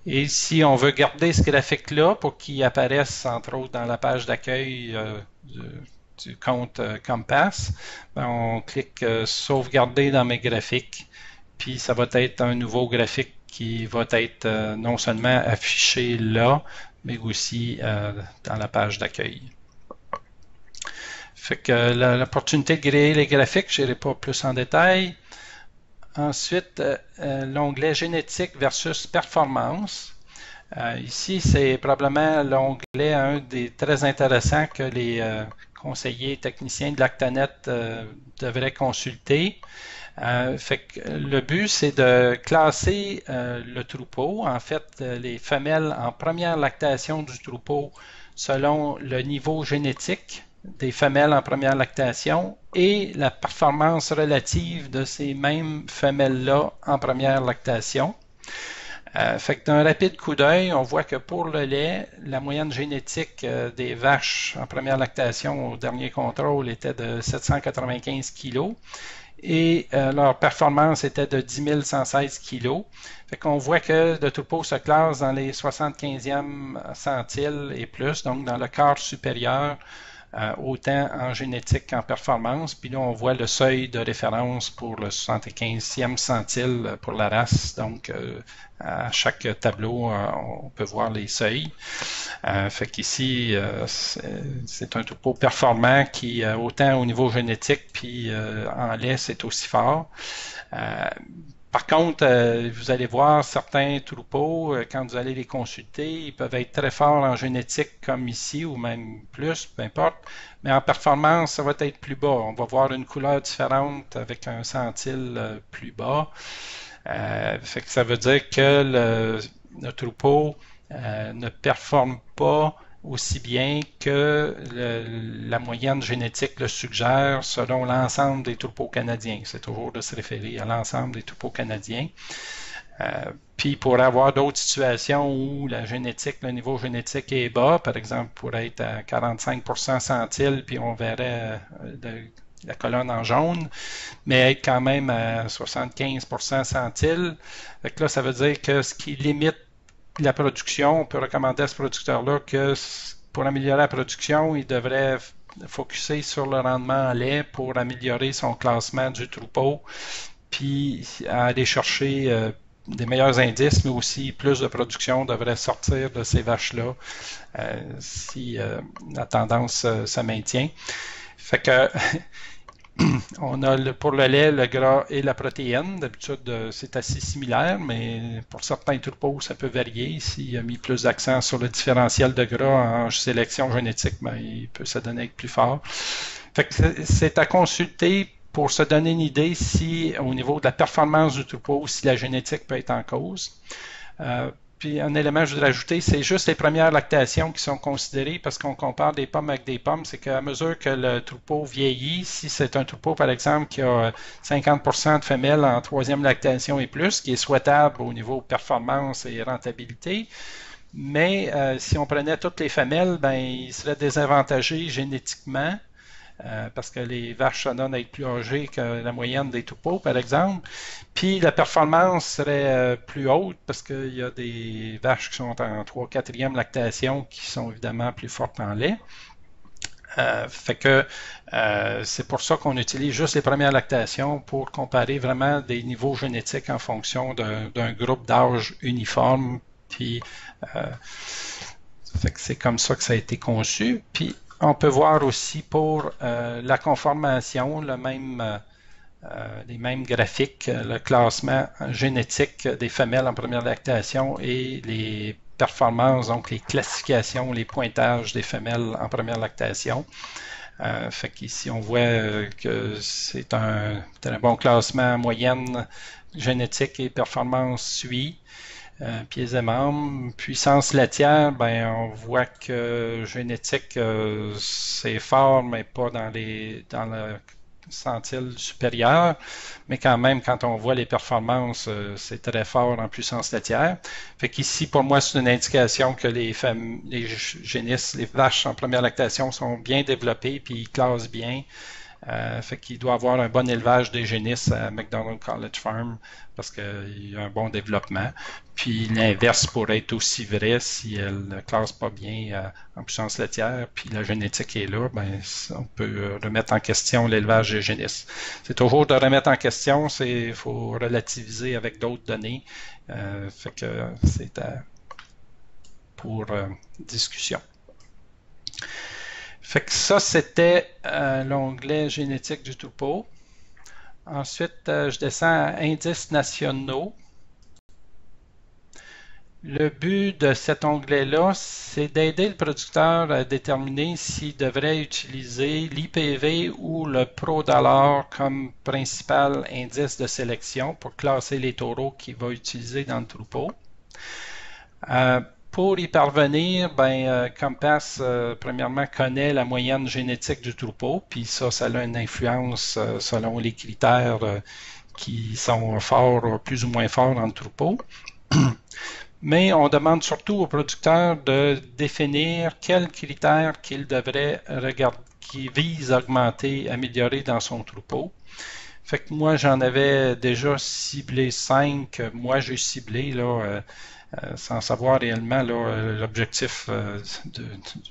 Et si on veut garder ce graphique-là pour qu'il apparaisse, entre autres, dans la page d'accueil du compte Compass, ben on clique sauvegarder dans mes graphiques. Puis ça va être un nouveau graphique qui va être non seulement affiché là, mais aussi dans la page d'accueil. Fait que l'opportunité de créer les graphiques, je n'irai pas plus en détail. Ensuite, l'onglet génétique versus performance. Ici, c'est probablement l'onglet un des très intéressants que les conseillers techniciens de Lactanet devraient consulter. Fait que le but, c'est de classer le troupeau, en fait, les femelles en première lactation du troupeau selon le niveau génétique des femelles en première lactation et la performance relative de ces mêmes femelles-là en première lactation. Fait que d'un rapide coup d'œil, on voit que pour le lait, la moyenne génétique des vaches en première lactation au dernier contrôle était de 795 kg et leur performance était de 10 116 kg. Fait qu'on voit que le troupeau se classe dans les 75e centiles et plus, donc dans le quart supérieur, autant en génétique qu'en performance. Puis là, on voit le seuil de référence pour le 75e centile pour la race. Donc, à chaque tableau, on peut voir les seuils. Fait qu'ici, c'est un troupeau performant qui, autant au niveau génétique, puis en lait, c'est aussi fort. Par contre, vous allez voir certains troupeaux, quand vous allez les consulter, ils peuvent être très forts en génétique comme ici ou même plus, peu importe, mais en performance, ça va être plus bas. On va voir une couleur différente avec un centile plus bas. Fait que ça veut dire que le troupeau ne performe pas aussi bien que la moyenne génétique le suggère selon l'ensemble des troupeaux canadiens. C'est toujours de se référer à l'ensemble des troupeaux canadiens. Puis il pourrait y avoir d'autres situations où la génétique, le niveau génétique est bas, par exemple, pourrait être à 45% centile, puis on verrait la colonne en jaune, mais être quand même à 75% centile. Fait que là, ça veut dire que ce qui limite la production, on peut recommander à ce producteur-là que pour améliorer la production, il devrait focuser sur le rendement en lait pour améliorer son classement du troupeau, puis aller chercher des meilleurs indices, mais aussi plus de production devrait sortir de ces vaches-là si la tendance se maintient. Fait que on a pour le lait, le gras et la protéine. D'habitude, c'est assez similaire, mais pour certains troupeaux, ça peut varier. S'il a mis plus d'accent sur le différentiel de gras en sélection génétique, ben, il peut se donner plus fort. Fait que c'est à consulter pour se donner une idée si, au niveau de la performance du troupeau, si la génétique peut être en cause. Puis un élément que je voudrais ajouter, c'est juste les premières lactations qui sont considérées parce qu'on compare des pommes avec des pommes, c'est qu'à mesure que le troupeau vieillit, si c'est un troupeau par exemple qui a 50% de femelles en troisième lactation et plus, qui est souhaitable au niveau performance et rentabilité, mais si on prenait toutes les femelles, ben il serait désavantagé génétiquement. Parce que les vaches se donnent à être plus âgées que la moyenne des troupeaux, par exemple. Puis la performance serait plus haute parce qu'il y a des vaches qui sont en 3/4e lactation qui sont évidemment plus fortes en lait. Fait que c'est pour ça qu'on utilise juste les premières lactations pour comparer vraiment des niveaux génétiques en fonction d'un groupe d'âge uniforme. Puis fait que c'est comme ça que ça a été conçu. Puis on peut voir aussi pour la conformation les mêmes graphiques, le classement génétique des femelles en première lactation et les performances, donc les classifications, les pointages des femelles en première lactation. Fait qu'ici, on voit que c'est un bon classement moyenne génétique et performance suit. Pieds et membres. Puissance laitière, ben on voit que génétique c'est fort, mais pas dans le centile supérieur. Mais quand même, quand on voit les performances, c'est très fort en puissance laitière. Fait qu'ici, pour moi, c'est une indication que les génisses, les vaches en première lactation sont bien développées puis ils classent bien. Fait qu'il doit avoir un bon élevage des génisses à McDonald College Farm parce qu'il y a un bon développement. Puis l'inverse pourrait être aussi vrai si elle ne classe pas bien en puissance laitière, puis la génétique est là, ben on peut remettre en question l'élevage des génisses. C'est toujours de remettre en question, il faut relativiser avec d'autres données. Fait que c'est pour discussion. Fait que ça, c'était l'onglet génétique du troupeau. Ensuite, je descends à indices nationaux. Le but de cet onglet-là, c'est d'aider le producteur à déterminer s'il devrait utiliser l'IPV ou le ProDollar comme principal indice de sélection pour classer les taureaux qu'il va utiliser dans le troupeau. Pour y parvenir, Compass, premièrement, connaît la moyenne génétique du troupeau, puis ça a une influence selon les critères qui sont forts, plus ou moins forts dans le troupeau. Mais on demande surtout aux producteurs de définir quels critères qu'ils devraient regarder, qui visent à augmenter, améliorer dans son troupeau. Fait que moi, j'en avais déjà ciblé 5. Moi, j'ai ciblé là, sans savoir réellement l'objectif du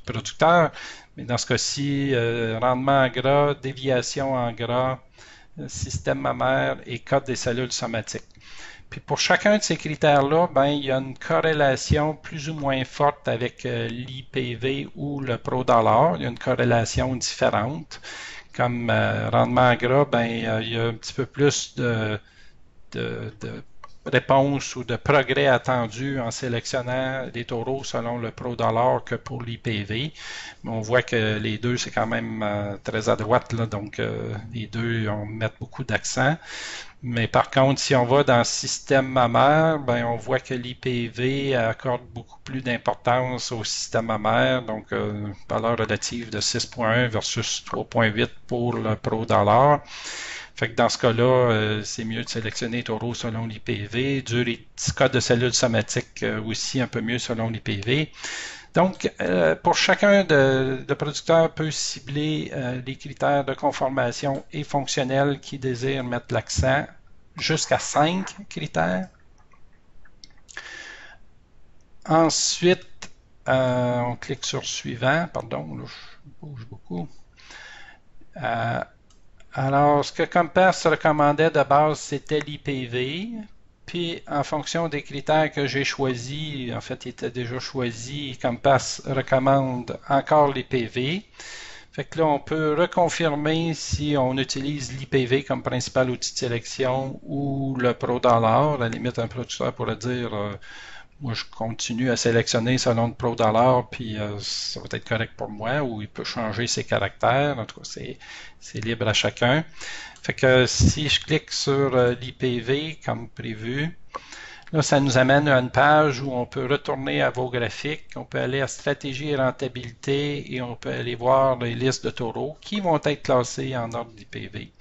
producteur. Mais dans ce cas-ci, rendement en gras, déviation en gras, système mammaire et code des cellules somatiques. Puis pour chacun de ces critères-là, il y a une corrélation plus ou moins forte avec l'IPV ou le ProDollar. Il y a une corrélation différente. Comme rendement gras, il y a un petit peu plus de réponse ou de progrès attendu en sélectionnant les taureaux selon le ProDollar que pour l'IPV. Mais on voit que les deux, c'est quand même très à droite, là, donc les deux, on met beaucoup d'accent. Mais par contre, si on va dans le système mammaire, on voit que l'IPV accorde beaucoup plus d'importance au système mammaire, donc valeur relative de 6.1 versus 3.8 pour le ProDollar. Fait que dans ce cas-là, c'est mieux de sélectionner les taureaux selon l'IPV. Du code de cellules somatiques aussi un peu mieux selon l'IPV. Donc, pour chacun de producteurs peut cibler les critères de conformation et fonctionnels qui désirent mettre l'accent jusqu'à 5 critères. Ensuite, on clique sur suivant. Pardon, là, je bouge beaucoup. Alors, ce que Compass recommandait de base, c'était l'IPV. Puis, en fonction des critères que j'ai choisis, en fait, il était déjà choisi, Compass recommande encore l'IPV. Fait que là, on peut reconfirmer si on utilise l'IPV comme principal outil de sélection ou le ProDollar. À la limite, un producteur pourrait dire moi, je continue à sélectionner selon le ProDollar, puis ça va être correct pour moi, ou il peut changer ses caractères. En tout cas, c'est libre à chacun. Fait que si je clique sur l'IPV comme prévu, là, ça nous amène à une page où on peut retourner à vos graphiques, on peut aller à stratégie et rentabilité et on peut aller voir les listes de taureaux qui vont être classés en ordre d'IPV.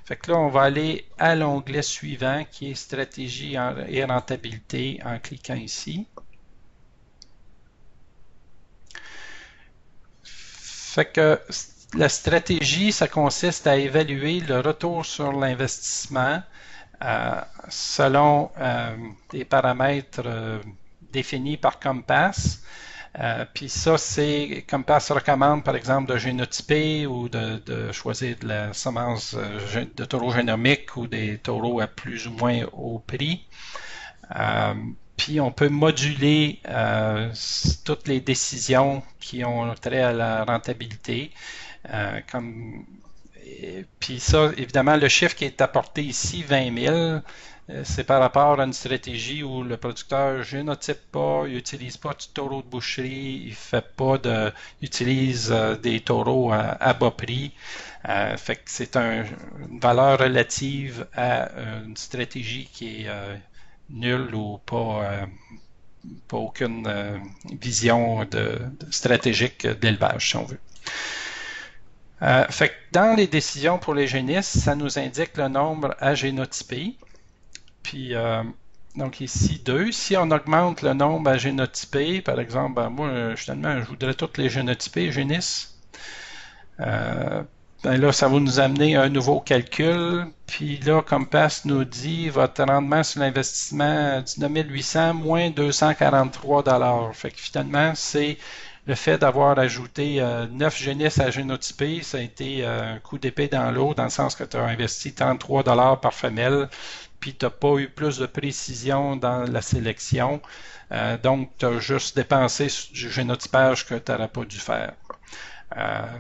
Fait que là, on va aller à l'onglet suivant qui est stratégie et rentabilité en cliquant ici. Fait que la stratégie, ça consiste à évaluer le retour sur l'investissement selon des paramètres définis par Compass. Puis ça, c'est Compass recommande par exemple de génotyper ou de choisir de la semence de taureaux génomiques ou des taureaux à plus ou moins haut prix. Puis on peut moduler toutes les décisions qui ont trait à la rentabilité. Puis ça, évidemment, le chiffre qui est apporté ici, 20 000, c'est par rapport à une stratégie où le producteur génotype pas, il n'utilise pas de taureau de boucherie, il utilise des taureaux à bas prix. Fait que c'est une valeur relative à une stratégie qui est nulle ou pas aucune vision stratégique de l'élevage, si on veut. Fait que dans les décisions pour les génisses, ça nous indique le nombre à génotyper. Puis, donc ici 2. Si on augmente le nombre à génotyper, par exemple, moi, finalement, je voudrais toutes les génotyper, génisses. Là, ça va nous amener un nouveau calcul. Puis là, Compass nous dit votre rendement sur l'investissement 19 800 moins 243 $. Fait que finalement, c'est le fait d'avoir ajouté 9 génisses à génotyper, ça a été un coup d'épée dans l'eau, dans le sens que tu as investi 33 $ par femelle, puis tu n'as pas eu plus de précision dans la sélection. Donc, tu as juste dépensé du génotypage que tu n'aurais pas dû faire.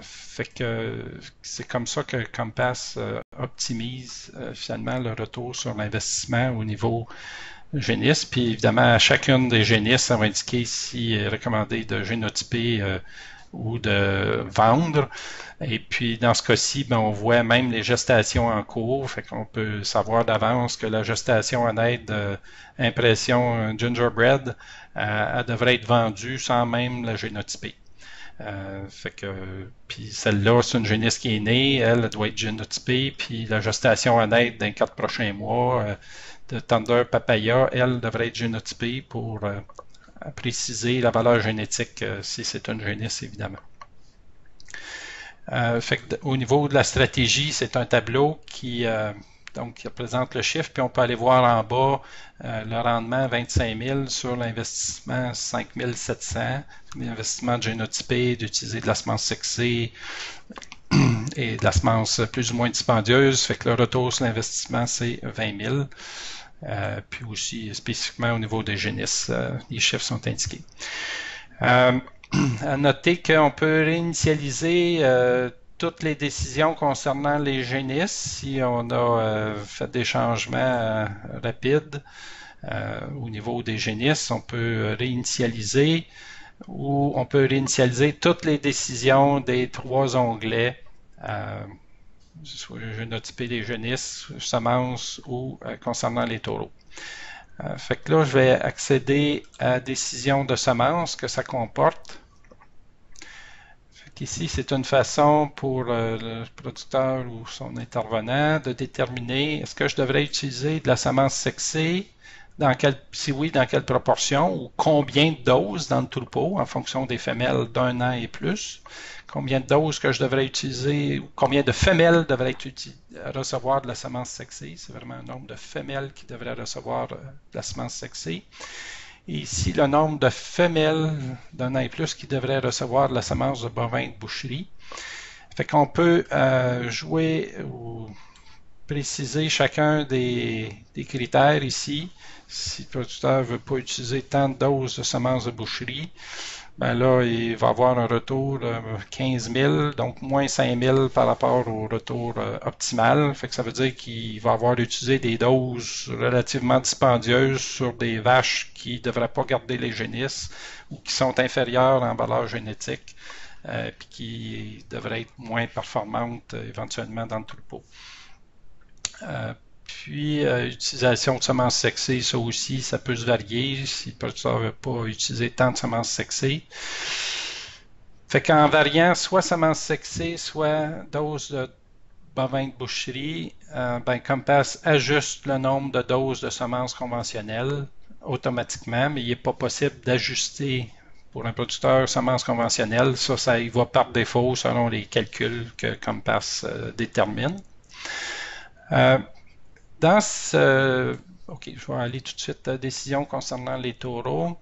Fait que c'est comme ça que Compass optimise finalement le retour sur l'investissement au niveau génisse. Puis évidemment, à chacune des génisses, ça va indiquer s'il est recommandé de génotyper ou de vendre. Et puis dans ce cas-ci, ben, on voit même les gestations en cours, fait qu'on peut savoir d'avance que la gestation en aide impression gingerbread, elle devrait être vendue sans même la génotyper. Fait que, puis celle-là, c'est une génisse qui est née, elle doit être génotypée, puis la gestation en aide dans les 4 prochains mois de Thunder Papaya, elle devrait être génotypée pour préciser la valeur génétique si c'est une génisse, évidemment. Fait que, au niveau de la stratégie, c'est un tableau qui donc, représente le chiffre, puis on peut aller voir en bas le rendement 25 000 sur l'investissement 5 700, l'investissement de génotypé, d'utiliser de la semence sexée et de la semence plus ou moins dispendieuse, fait que le retour sur l'investissement, c'est 20 000. Puis aussi, spécifiquement au niveau des génisses, les chiffres sont indiqués. À noter qu'on peut réinitialiser toutes les décisions concernant les génisses si on a fait des changements rapides au niveau des génisses. On peut réinitialiser ou on peut réinitialiser toutes les décisions des 3 onglets, soit génotyper les génisses, semences ou concernant les taureaux. Fait que là, je vais accéder à décision de semences que ça comporte. Ici, c'est une façon pour le producteur ou son intervenant de déterminer est-ce que je devrais utiliser de la semence sexée, si oui, dans quelle proportion, ou combien de doses dans le troupeau en fonction des femelles d'1 an et plus, combien de doses que je devrais utiliser, ou combien de femelles devraient recevoir de la semence sexée, c'est vraiment un nombre de femelles qui devraient recevoir de la semence sexée. Et ici, le nombre de femelles d'1 an et plus qui devraient recevoir de la semence de bovin de boucherie. Fait qu'on peut jouer ou préciser chacun des critères ici. Si le producteur ne veut pas utiliser tant de doses de semences de boucherie, ben là, il va avoir un retour de 15 000, donc moins 5 000 par rapport au retour optimal. Fait que ça veut dire qu'il va avoir utilisé des doses relativement dispendieuses sur des vaches qui ne devraient pas garder les génisses ou qui sont inférieures en valeur génétique, puis qui devraient être moins performantes éventuellement dans le troupeau. Puis, utilisation de semences sexées, ça aussi, ça peut se varier si le producteur ne veut pas utiliser tant de semences sexées. Fait qu'en variant soit semences sexées, soit doses de bovin de boucherie, ben, Compass ajuste le nombre de doses de semences conventionnelles automatiquement, mais il n'est pas possible d'ajuster pour un producteur semences conventionnelles. Ça y va par défaut selon les calculs que Compass détermine. Dans ce... OK, je vais aller tout de suite à la décision concernant les taureaux.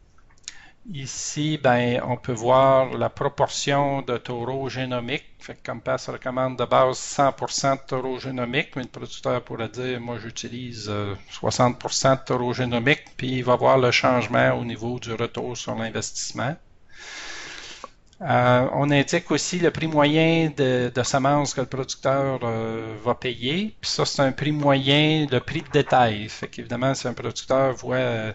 Ici, ben, on peut voir la proportion de taureaux génomiques. Fait que Compass recommande de base 100% de taureaux génomiques, mais le producteur pourrait dire, moi j'utilise 60% de taureaux génomiques, puis il va voir le changement au niveau du retour sur l'investissement. On indique aussi le prix moyen de semences que le producteur va payer. Puis ça, c'est un prix moyen, le prix de détail. Fait qu'évidemment, si un producteur voit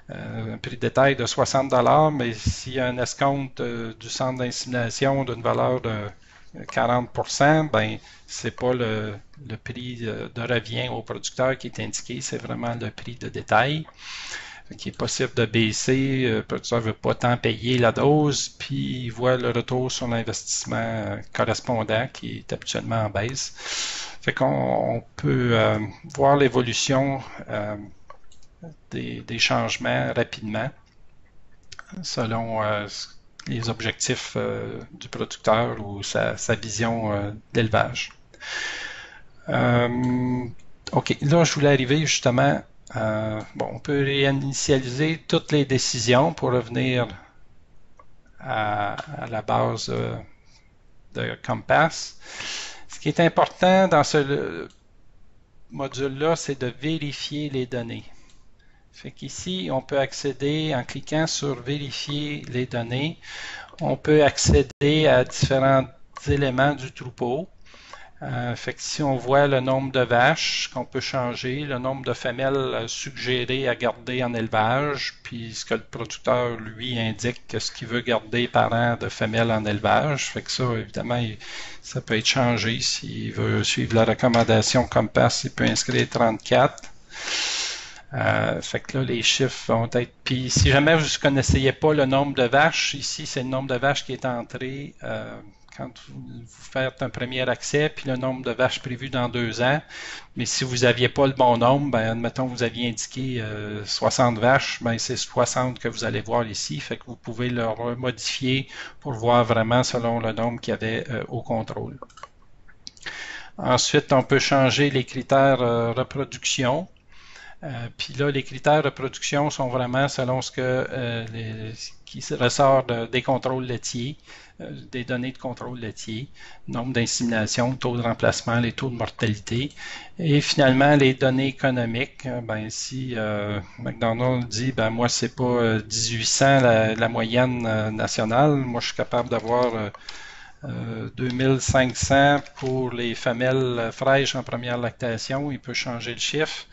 un prix de détail de 60 $, mais s'il y a un escompte du centre d'insémination d'une valeur de 40%, ben c'est pas le prix de revient au producteur qui est indiqué, c'est vraiment le prix de détail. Qui est possible de baisser, le producteur ne veut pas tant payer la dose, puis il voit le retour sur l'investissement correspondant qui est habituellement en baisse. Fait qu'on peut voir l'évolution des changements rapidement selon les objectifs du producteur ou sa vision d'élevage. OK, là je voulais arriver justement on peut réinitialiser toutes les décisions pour revenir à la base de Compass. Ce qui est important dans ce module-là, c'est de vérifier les données. Fait qu'ici, on peut accéder en cliquant sur vérifier les données. On peut accéder à différentes éléments du troupeau. Fait que si on voit le nombre de vaches qu'on peut changer, le nombre de femelles suggérées à garder en élevage, puis ce que le producteur lui indique ce qu'il veut garder par an de femelles en élevage. Fait que ça, évidemment, ça peut être changé. S'il veut suivre la recommandation Compass, il peut inscrire 34. Fait que là, les chiffres vont être... Puis si jamais vous ne connaissiez pas le nombre de vaches, ici, c'est le nombre de vaches qui est entré quand vous faites un premier accès, puis le nombre de vaches prévues dans 2 ans. Mais si vous n'aviez pas le bon nombre, ben, admettons, vous aviez indiqué 60 vaches, ben, c'est 60 que vous allez voir ici. Fait que vous pouvez le modifier pour voir vraiment selon le nombre qu'il y avait au contrôle. Ensuite, on peut changer les critères reproduction. Puis là, les critères de production sont vraiment selon ce qui ressort des contrôles laitiers, des données de contrôle laitier, nombre d'inséminations, taux de remplacement, les taux de mortalité. Et finalement, les données économiques. Ben, si McDonald's dit, ben moi, c'est pas 1800 la moyenne nationale, moi, je suis capable d'avoir 2500 pour les femelles fraîches en première lactation, il peut changer le chiffre.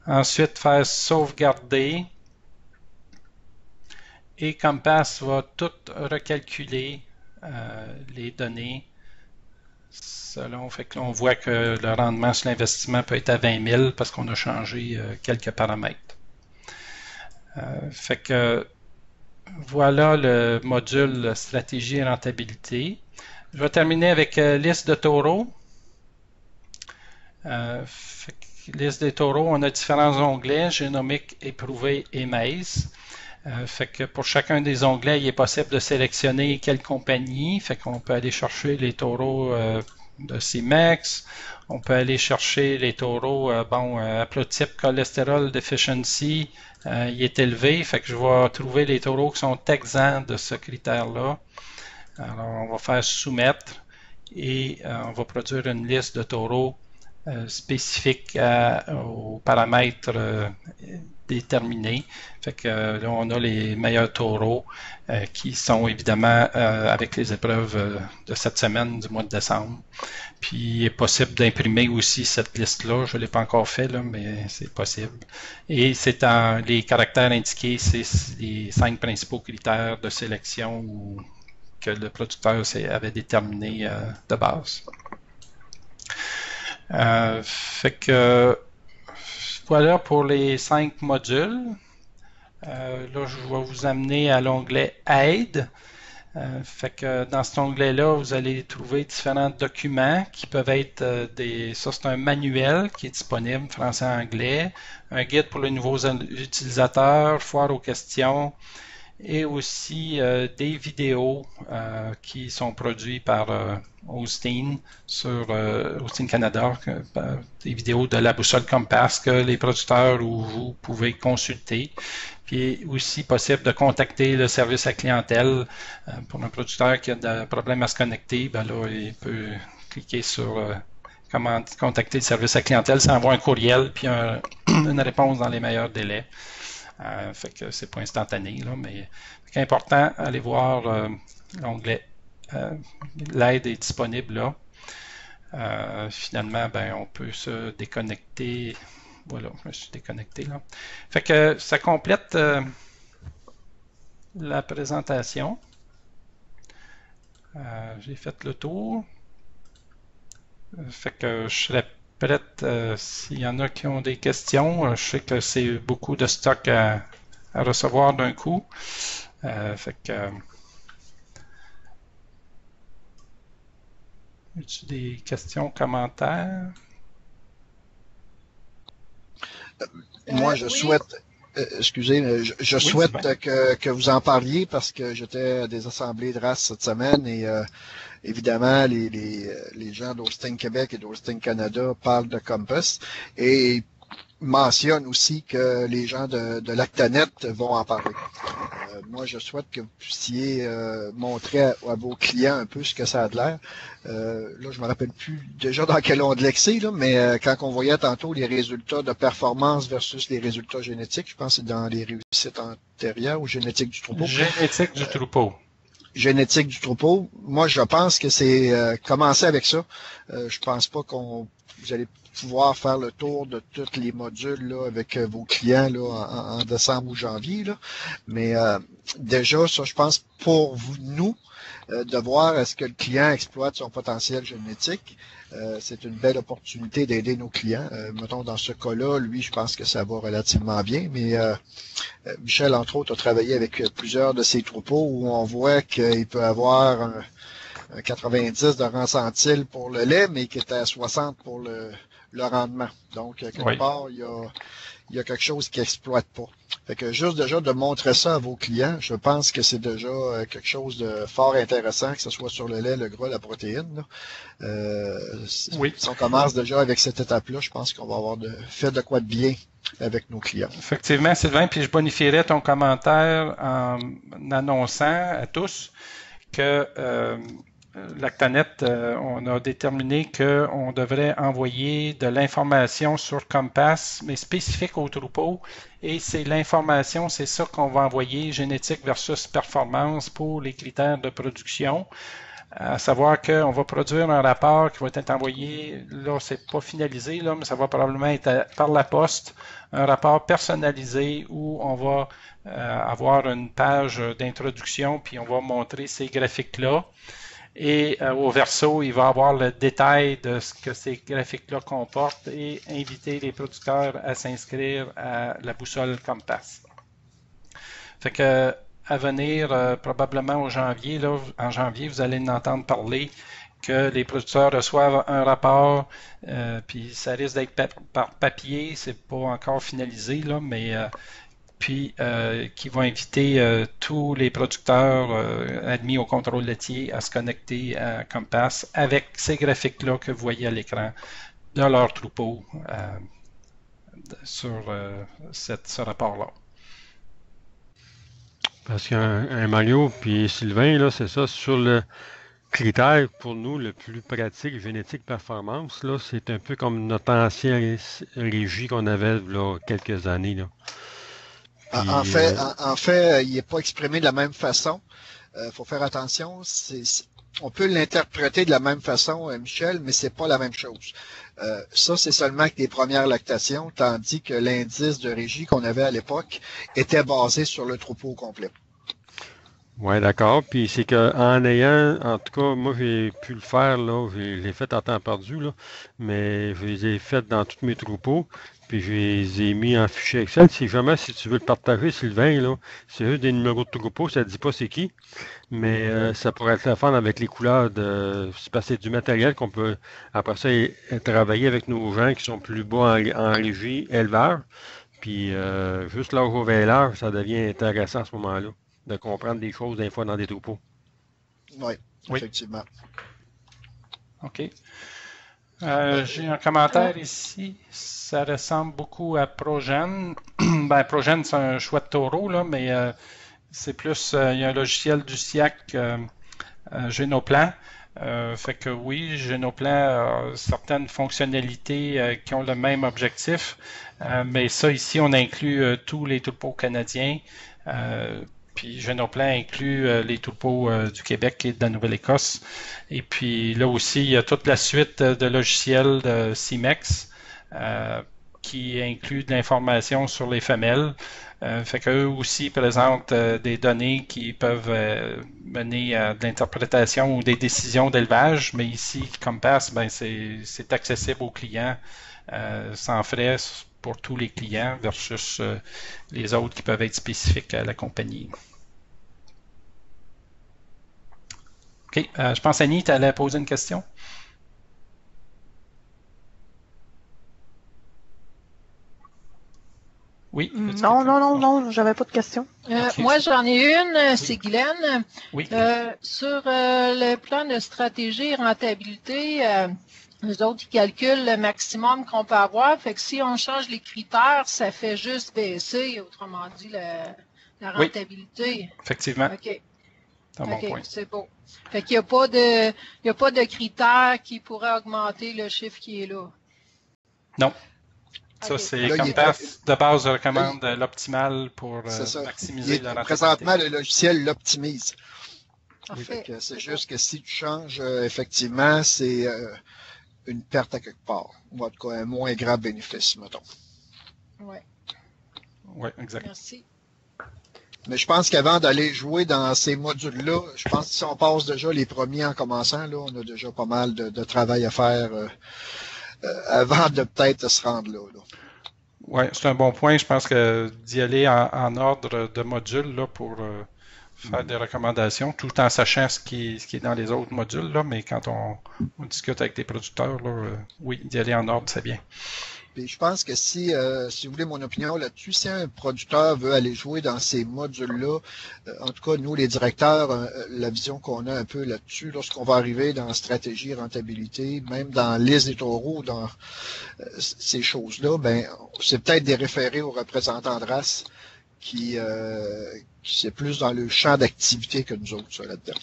Ensuite, faire sauvegarder. Et Compass va tout recalculer les données selon. Fait que là, on voit que le rendement sur l'investissement peut être à 20 000 parce qu'on a changé quelques paramètres. Fait que voilà le module stratégie et rentabilité. Je vais terminer avec liste de taureaux. Liste des taureaux, on a différents onglets, génomique, éprouvé et maïs. Fait que pour chacun des onglets, il est possible de sélectionner quelle compagnie. Fait qu'on peut aller chercher les taureaux de CIMEX. On peut aller chercher les taureaux, haplotype cholestérol deficiency, il est élevé. Fait que je vais trouver les taureaux qui sont exempts de ce critère-là. Alors, on va faire soumettre et on va produire une liste de taureaux spécifique aux paramètres déterminés. Fait que là, on a les meilleurs taureaux qui sont évidemment avec les épreuves de cette semaine du mois de décembre. Puis il est possible d'imprimer aussi cette liste-là. Je ne l'ai pas encore fait, là, mais c'est possible. Et c'est les caractères indiqués, c'est les 5 principaux critères de sélection que le producteur avait déterminés de base. Fait que voilà pour les 5 modules. Là, je vais vous amener à l'onglet Aide. Fait que dans cet onglet-là, vous allez trouver différents documents qui peuvent être ça c'est un manuel qui est disponible français-anglais, un guide pour les nouveaux utilisateurs, foire aux questions, et aussi des vidéos qui sont produites par Austin sur Austin Canada, des vidéos de la boussole Compass que les producteurs ou vous pouvez consulter. Puis aussi possible de contacter le service à clientèle pour un producteur qui a des problèmes à se connecter. Ben là, il peut cliquer sur comment contacter le service à clientèle sans avoir un courriel puis une réponse dans les meilleurs délais. Fait que c'est pas instantané, là, mais c'est important, allez voir l'onglet l'aide est disponible là. Finalement, ben, on peut se déconnecter. Voilà, je me suis déconnecté là. Fait que ça complète la présentation. J'ai fait le tour. Fait que je serais prête s'il y en a qui ont des questions. Je sais que c'est beaucoup de stock à recevoir d'un coup. Fait que as-tu des questions, commentaires? Moi, je souhaite, excusez, je souhaite que vous en parliez parce que j'étais à des assemblées de race cette semaine et évidemment, les gens d'Austin Québec et d'Austin Canada parlent de Compass et mentionnent aussi que les gens de Lactanet vont en parler. Moi, je souhaite que vous puissiez montrer à vos clients un peu ce que ça a de l'air. Là, je me rappelle plus déjà dans quel onglet c'est, là, mais quand on voyait tantôt les résultats de performance versus les résultats génétiques, je pense que c'est dans les réussites antérieures ou génétiques du troupeau. Génétique du troupeau. génétique du troupeau. Moi, je pense que c'est commencer avec ça. Je pense pas vous allez pouvoir faire le tour de tous les modules là, avec vos clients là, en décembre ou janvier. Là. Mais déjà, ça, je pense, pour nous, de voir est-ce que le client exploite son potentiel génétique. C'est une belle opportunité d'aider nos clients. Mettons, dans ce cas-là, lui, je pense que ça va relativement bien, mais Michel, entre autres, a travaillé avec plusieurs de ces troupeaux où on voit qu'il peut avoir un 90 de rang centile pour le lait, mais qui est à 60 pour le rendement. Donc, quelque part, il y a quelque chose qui n'exploite pas. Fait que juste déjà de montrer ça à vos clients, je pense que c'est déjà quelque chose de fort intéressant, que ce soit sur le lait, le gras, la protéine. Si on commence déjà avec cette étape-là, je pense qu'on va avoir fait de quoi de bien avec nos clients. Effectivement, Sylvain, puis je bonifierais ton commentaire en annonçant à tous que Lactanet, on a déterminé qu'on devrait envoyer de l'information sur Compass, mais spécifique au troupeau. Et c'est l'information, c'est ça qu'on va envoyer, génétique versus performance pour les critères de production. À savoir qu'on va produire un rapport qui va être envoyé, là, c'est pas finalisé, là, mais ça va probablement être par la poste, un rapport personnalisé où on va avoir une page d'introduction, puis on va montrer ces graphiques-là. Et au verso, il va avoir le détail de ce que ces graphiques-là comportent et inviter les producteurs à s'inscrire à la boussole Compass. Fait que à venir, probablement en janvier, vous allez en entendre parler que les producteurs reçoivent un rapport, puis ça risque d'être par papier, c'est pas encore finalisé, là, mais puis qui vont inviter tous les producteurs admis au contrôle laitier à se connecter à Compass avec ces graphiques-là que vous voyez à l'écran de leur troupeau sur ce rapport-là. Parce qu'un Mario puis Sylvain, là, c'est ça, sur le critère pour nous le plus pratique, génétique performance, là, c'est un peu comme notre ancienne régie qu'on avait là quelques années. Là. Puis, en fait, il n'est pas exprimé de la même façon. Faut faire attention. On peut l'interpréter de la même façon, Michel, mais c'est pas la même chose. Ça, c'est seulement que les premières lactations, tandis que l'indice de régie qu'on avait à l'époque était basé sur le troupeau complet. Oui, d'accord. Puis c'est qu'en ayant, en tout cas, moi j'ai pu le faire, là, je l'ai fait en temps perdu, là, mais je les ai fait dans tous mes troupeaux, puis je les ai mis en fichier Excel. Si jamais, si tu veux le partager, Sylvain, là, c'est juste des numéros de troupeau, ça ne dit pas c'est qui, mais ça pourrait être le fun avec les couleurs c'est parce que c'est du matériel qu'on peut, après ça, travailler avec nos gens qui sont plus bas en régie, éleveurs, puis juste l'âge au véleur, ça devient intéressant à ce moment-là de comprendre des choses des fois dans des troupeaux. Oui, effectivement. OK. J'ai un commentaire ici. Ça ressemble beaucoup à Progen. Ben, Progen, c'est un choix de taureau, là, mais c'est plus, il y a un logiciel du SIAC, Génoplan. Fait que oui, Génoplan a certaines fonctionnalités qui ont le même objectif, mais ça ici, on inclut tous les troupeaux canadiens. Puis Génoplan inclut les troupeaux du Québec et de la Nouvelle-Écosse. Et puis là aussi, il y a toute la suite de logiciels de CIMEX qui inclut de l'information sur les femelles. Fait qu'eux aussi présentent des données qui peuvent mener à de l'interprétation ou des décisions d'élevage. Mais ici, Compass, ben c'est accessible aux clients sans frais pour tous les clients versus les autres qui peuvent être spécifiques à la compagnie. OK. Je pense, Annie, tu allais poser une question? Oui. Non, j'avais pas de question. Okay. Moi, j'en ai une, c'est Guylaine. Oui. Sur le plan de stratégie et rentabilité, les autres, ils calculent le maximum qu'on peut avoir. Fait que si on change les critères, ça fait juste baisser, autrement dit, la rentabilité. Oui, effectivement. OK. OK, c'est beau. Fait qu'il n'y a pas de critères qui pourraient augmenter le chiffre qui est là. Non. Ça, c'est Compass de base recommande l'optimal pour maximiser la rentabilité. Présentement, le logiciel l'optimise. Parfait. C'est juste que si tu changes, effectivement, c'est une perte à quelque part. Ou en tout cas, un moins grand bénéfice, mettons. Oui. Oui, exact. Merci. Mais je pense qu'avant d'aller jouer dans ces modules-là, je pense que si on passe déjà les premiers en commençant, là, on a déjà pas mal de travail à faire avant de peut-être se rendre là. Oui, c'est un bon point. Je pense que d'y aller en ordre de modules là, pour faire des recommandations, tout en sachant ce qui est dans les autres modules, là, mais quand on discute avec des producteurs, là, oui, d'y aller en ordre, c'est bien. Puis je pense que si vous voulez mon opinion là-dessus, si un producteur veut aller jouer dans ces modules-là, en tout cas, nous, les directeurs, la vision qu'on a un peu là-dessus, lorsqu'on va arriver dans stratégie, rentabilité, même dans liste des taureaux, dans ces choses-là, ben c'est peut-être des référés aux représentants de race qui c'est plus dans le champ d'activité que nous autres, ça, là-dedans.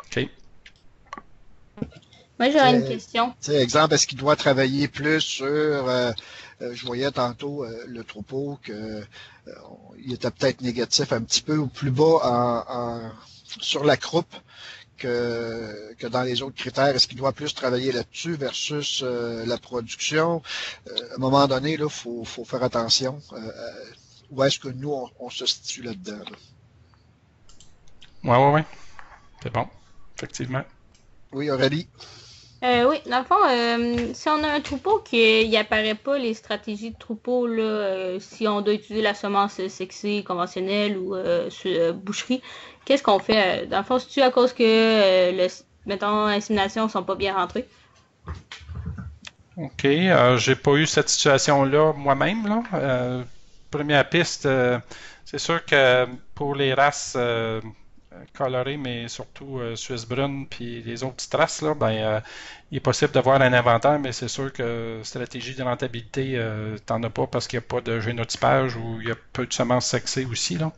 OK. Moi, j'aurais une question. Exemple, est-ce qu'il doit travailler plus sur, je voyais tantôt le troupeau que il était peut-être négatif un petit peu ou plus bas sur la croupe que dans les autres critères. Est-ce qu'il doit plus travailler là-dessus versus la production? À un moment donné, là, faut faire attention. Où est-ce que nous, on se situe là-dedans? Oui. C'est bon, effectivement. Oui, Aurélie? Oui, dans le fond, si on a un troupeau qui n'apparaît pas les stratégies de troupeau, là, si on doit utiliser la semence sexy conventionnelle ou boucherie, qu'est-ce qu'on fait? Dans le fond, c'est-tu à cause que, mettons, l'insémination ne sont pas bien rentrées? OK. J'ai pas eu cette situation-là moi-même, là. Première piste, c'est sûr que pour les races colorées, mais surtout Suisse brune puis les autres petites races, là, ben, il est possible d'avoir un inventaire, mais c'est sûr que stratégie de rentabilité, t'en as pas parce qu'il n'y a pas de génotypage ou il y a peu de semences sexées aussi, là.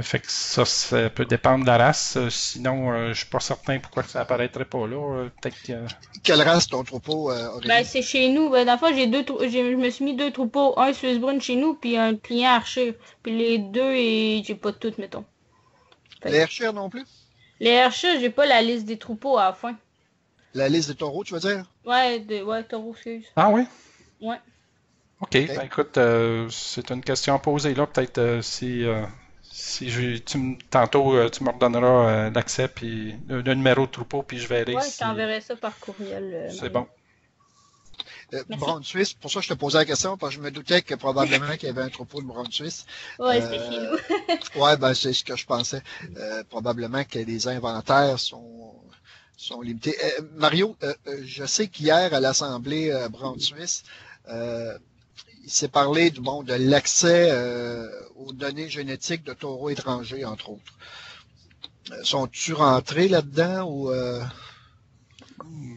Fait que ça peut dépendre de la race. Sinon, je suis pas certain pourquoi ça apparaîtrait pas là. Peut-être que... Quelle race ton troupeau, Aurélie? Ben, c'est chez nous. Ben, dans le fond, je me suis mis 2 troupeaux, un Suisse brune chez nous, puis un client Archer. Puis les 2, et j'ai pas toutes, mettons. Les Hershire non plus? Les Archer, j'ai pas la liste des troupeaux à la fin. La liste des taureaux, tu veux dire? Ouais, taureaux, excuse. Ah oui? Ouais. OK. Ben, écoute, c'est une question à poser là. Peut-être si tantôt tu me redonneras l'accès puis le numéro de troupeau puis je verrai Ouais, si... je t'enverrai ça par courriel. C'est bon. Brown Suisse, pour ça je te posais la question, parce que je me doutais que probablement qu'il y avait un troupeau de Brown Suisse. Ouais, c'était chez nous. Ouais, ben c'est ce que je pensais. Probablement que les inventaires sont limités. Mario, je sais qu'hier à l'Assemblée Brown Suisse, il s'est parlé de l'accès aux données génétiques de taureaux étrangers, entre autres. Sont-tu rentrés là-dedans ou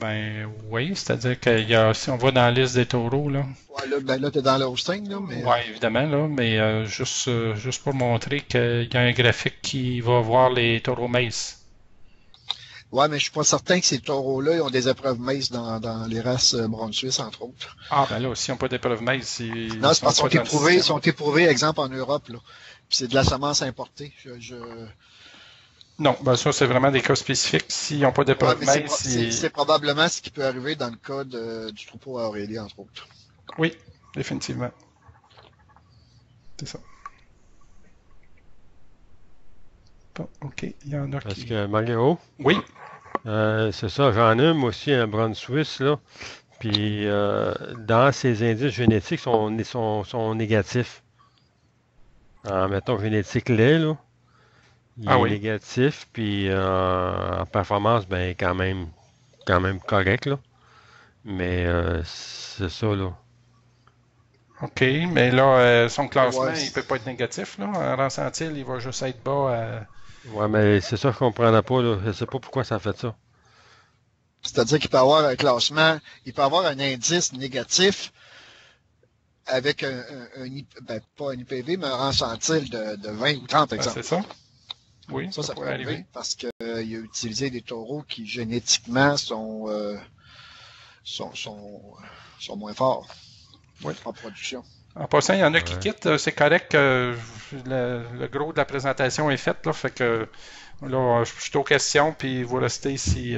Ben oui, c'est-à-dire que si on va dans la liste des taureaux, là. Ouais, là, t'es dans le hosting, là, mais. Oui, évidemment, là, mais juste pour montrer qu'il y a un graphique qui va voir les taureaux maïs. Ouais, mais je suis pas certain que ces taureaux-là ils ont des épreuves maïs dans les races brown suisse, entre autres. Ah, ben là, s'ils n'ont pas d'épreuve maïs, non, c'est parce qu'ils sont éprouvés, exemple, en Europe, là. Puis c'est de la semence importée. Non, ben ça, c'est vraiment des cas spécifiques. S'ils n'ont pas d'épreuve maïs, c'est probablement ce qui peut arriver dans le cas du troupeau à Aurélie, entre autres. Oui, définitivement. C'est ça. Bon, OK, il y en a Parce que Mario, oui. C'est ça, j'en ai moi aussi un brun suisse, là. Puis dans ces indices génétiques sont négatifs. Mettons génétique lait, là. Il est négatif, puis en performance, ben quand même correct, là. Mais c'est ça, là. OK, mais là, son classement, il peut pas être négatif, là. En Rancentil, il va juste être bas. Ouais, mais c'est ça que je comprends pas, là. Je sais pas pourquoi ça fait ça. C'est-à-dire qu'il peut avoir un classement, il peut avoir un indice négatif avec pas un IPV, mais un Rancentil de 20 ou 30, exemple. C'est ça. Oui, ça peut arriver parce qu'il a utilisé des taureaux qui génétiquement sont moins forts en production. En passant, il y en a qui Ouais. quittent. C'est correct. Le gros de la présentation est fait. Là, fait que là, je suis aux questions, puis vous restez si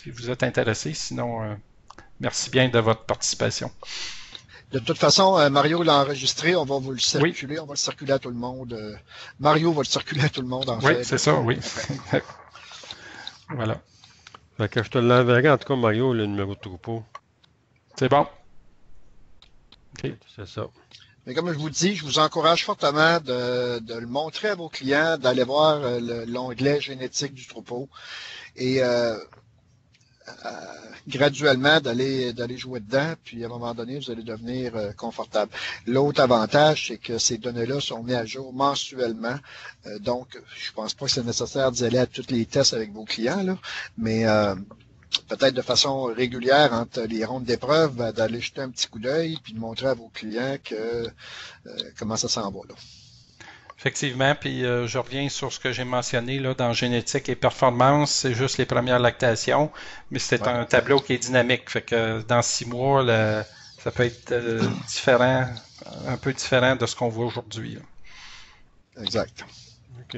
vous êtes intéressé. Sinon, merci bien de votre participation. De toute façon, Mario l'a enregistré, on va vous le Oui, circuler, on va le circuler à tout le monde. Mario va le circuler à tout le monde, en oui, fait. c'est ça, oui. Voilà. Fait que je te l'enverrai, en tout cas, Mario, le numéro de troupeau. C'est bon. OK. C'est ça. Mais comme je vous dis, je vous encourage fortement de le montrer à vos clients, d'aller voir l'onglet génétique du troupeau et graduellement d'aller jouer dedans, puis à un moment donné, vous allez devenir confortable. L'autre avantage, c'est que ces données-là sont mises à jour mensuellement. Donc, je pense pas que c'est nécessaire d'y aller à tous les tests avec vos clients, là, mais peut-être de façon régulière entre les rondes d'épreuve, d'aller jeter un petit coup d'œil puis de montrer à vos clients que comment ça s'en va là. Effectivement, puis je reviens sur ce que j'ai mentionné là, dans génétique et performance, c'est juste les premières lactations, mais c'est Ouais. un tableau qui est dynamique, fait que dans 6 mois, ça peut être différent, un peu différent de ce qu'on voit aujourd'hui. Là. Exact. OK.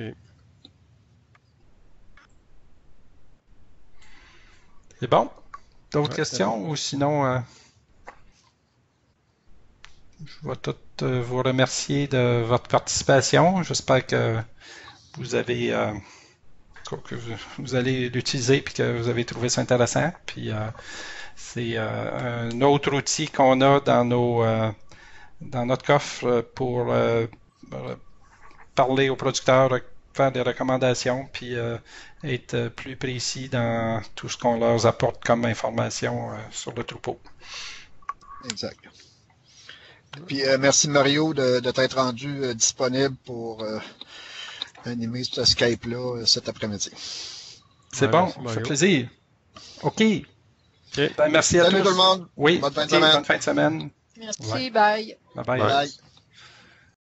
C'est bon? D'autres Ouais, questions ou sinon, je vais tout vous remercier de votre participation. J'espère que vous avez que vous allez l'utiliser et que vous avez trouvé ça intéressant. Puis c'est un autre outil qu'on a dans notre coffre pour parler aux producteurs, faire des recommandations, puis être plus précis dans tout ce qu'on leur apporte comme information sur le troupeau. Exact. Puis merci Mario de t'être rendu disponible pour animer ce Skype-là cet après-midi. C'est Ouais, bon, merci, ça fait Mario. plaisir. OK. OK. Ben, merci à Salut tous. tout le monde. Oui, Bonne fin de OK, semaine. bonne fin de semaine. Merci, Ouais. bye. Bye bye. Bye. Bye.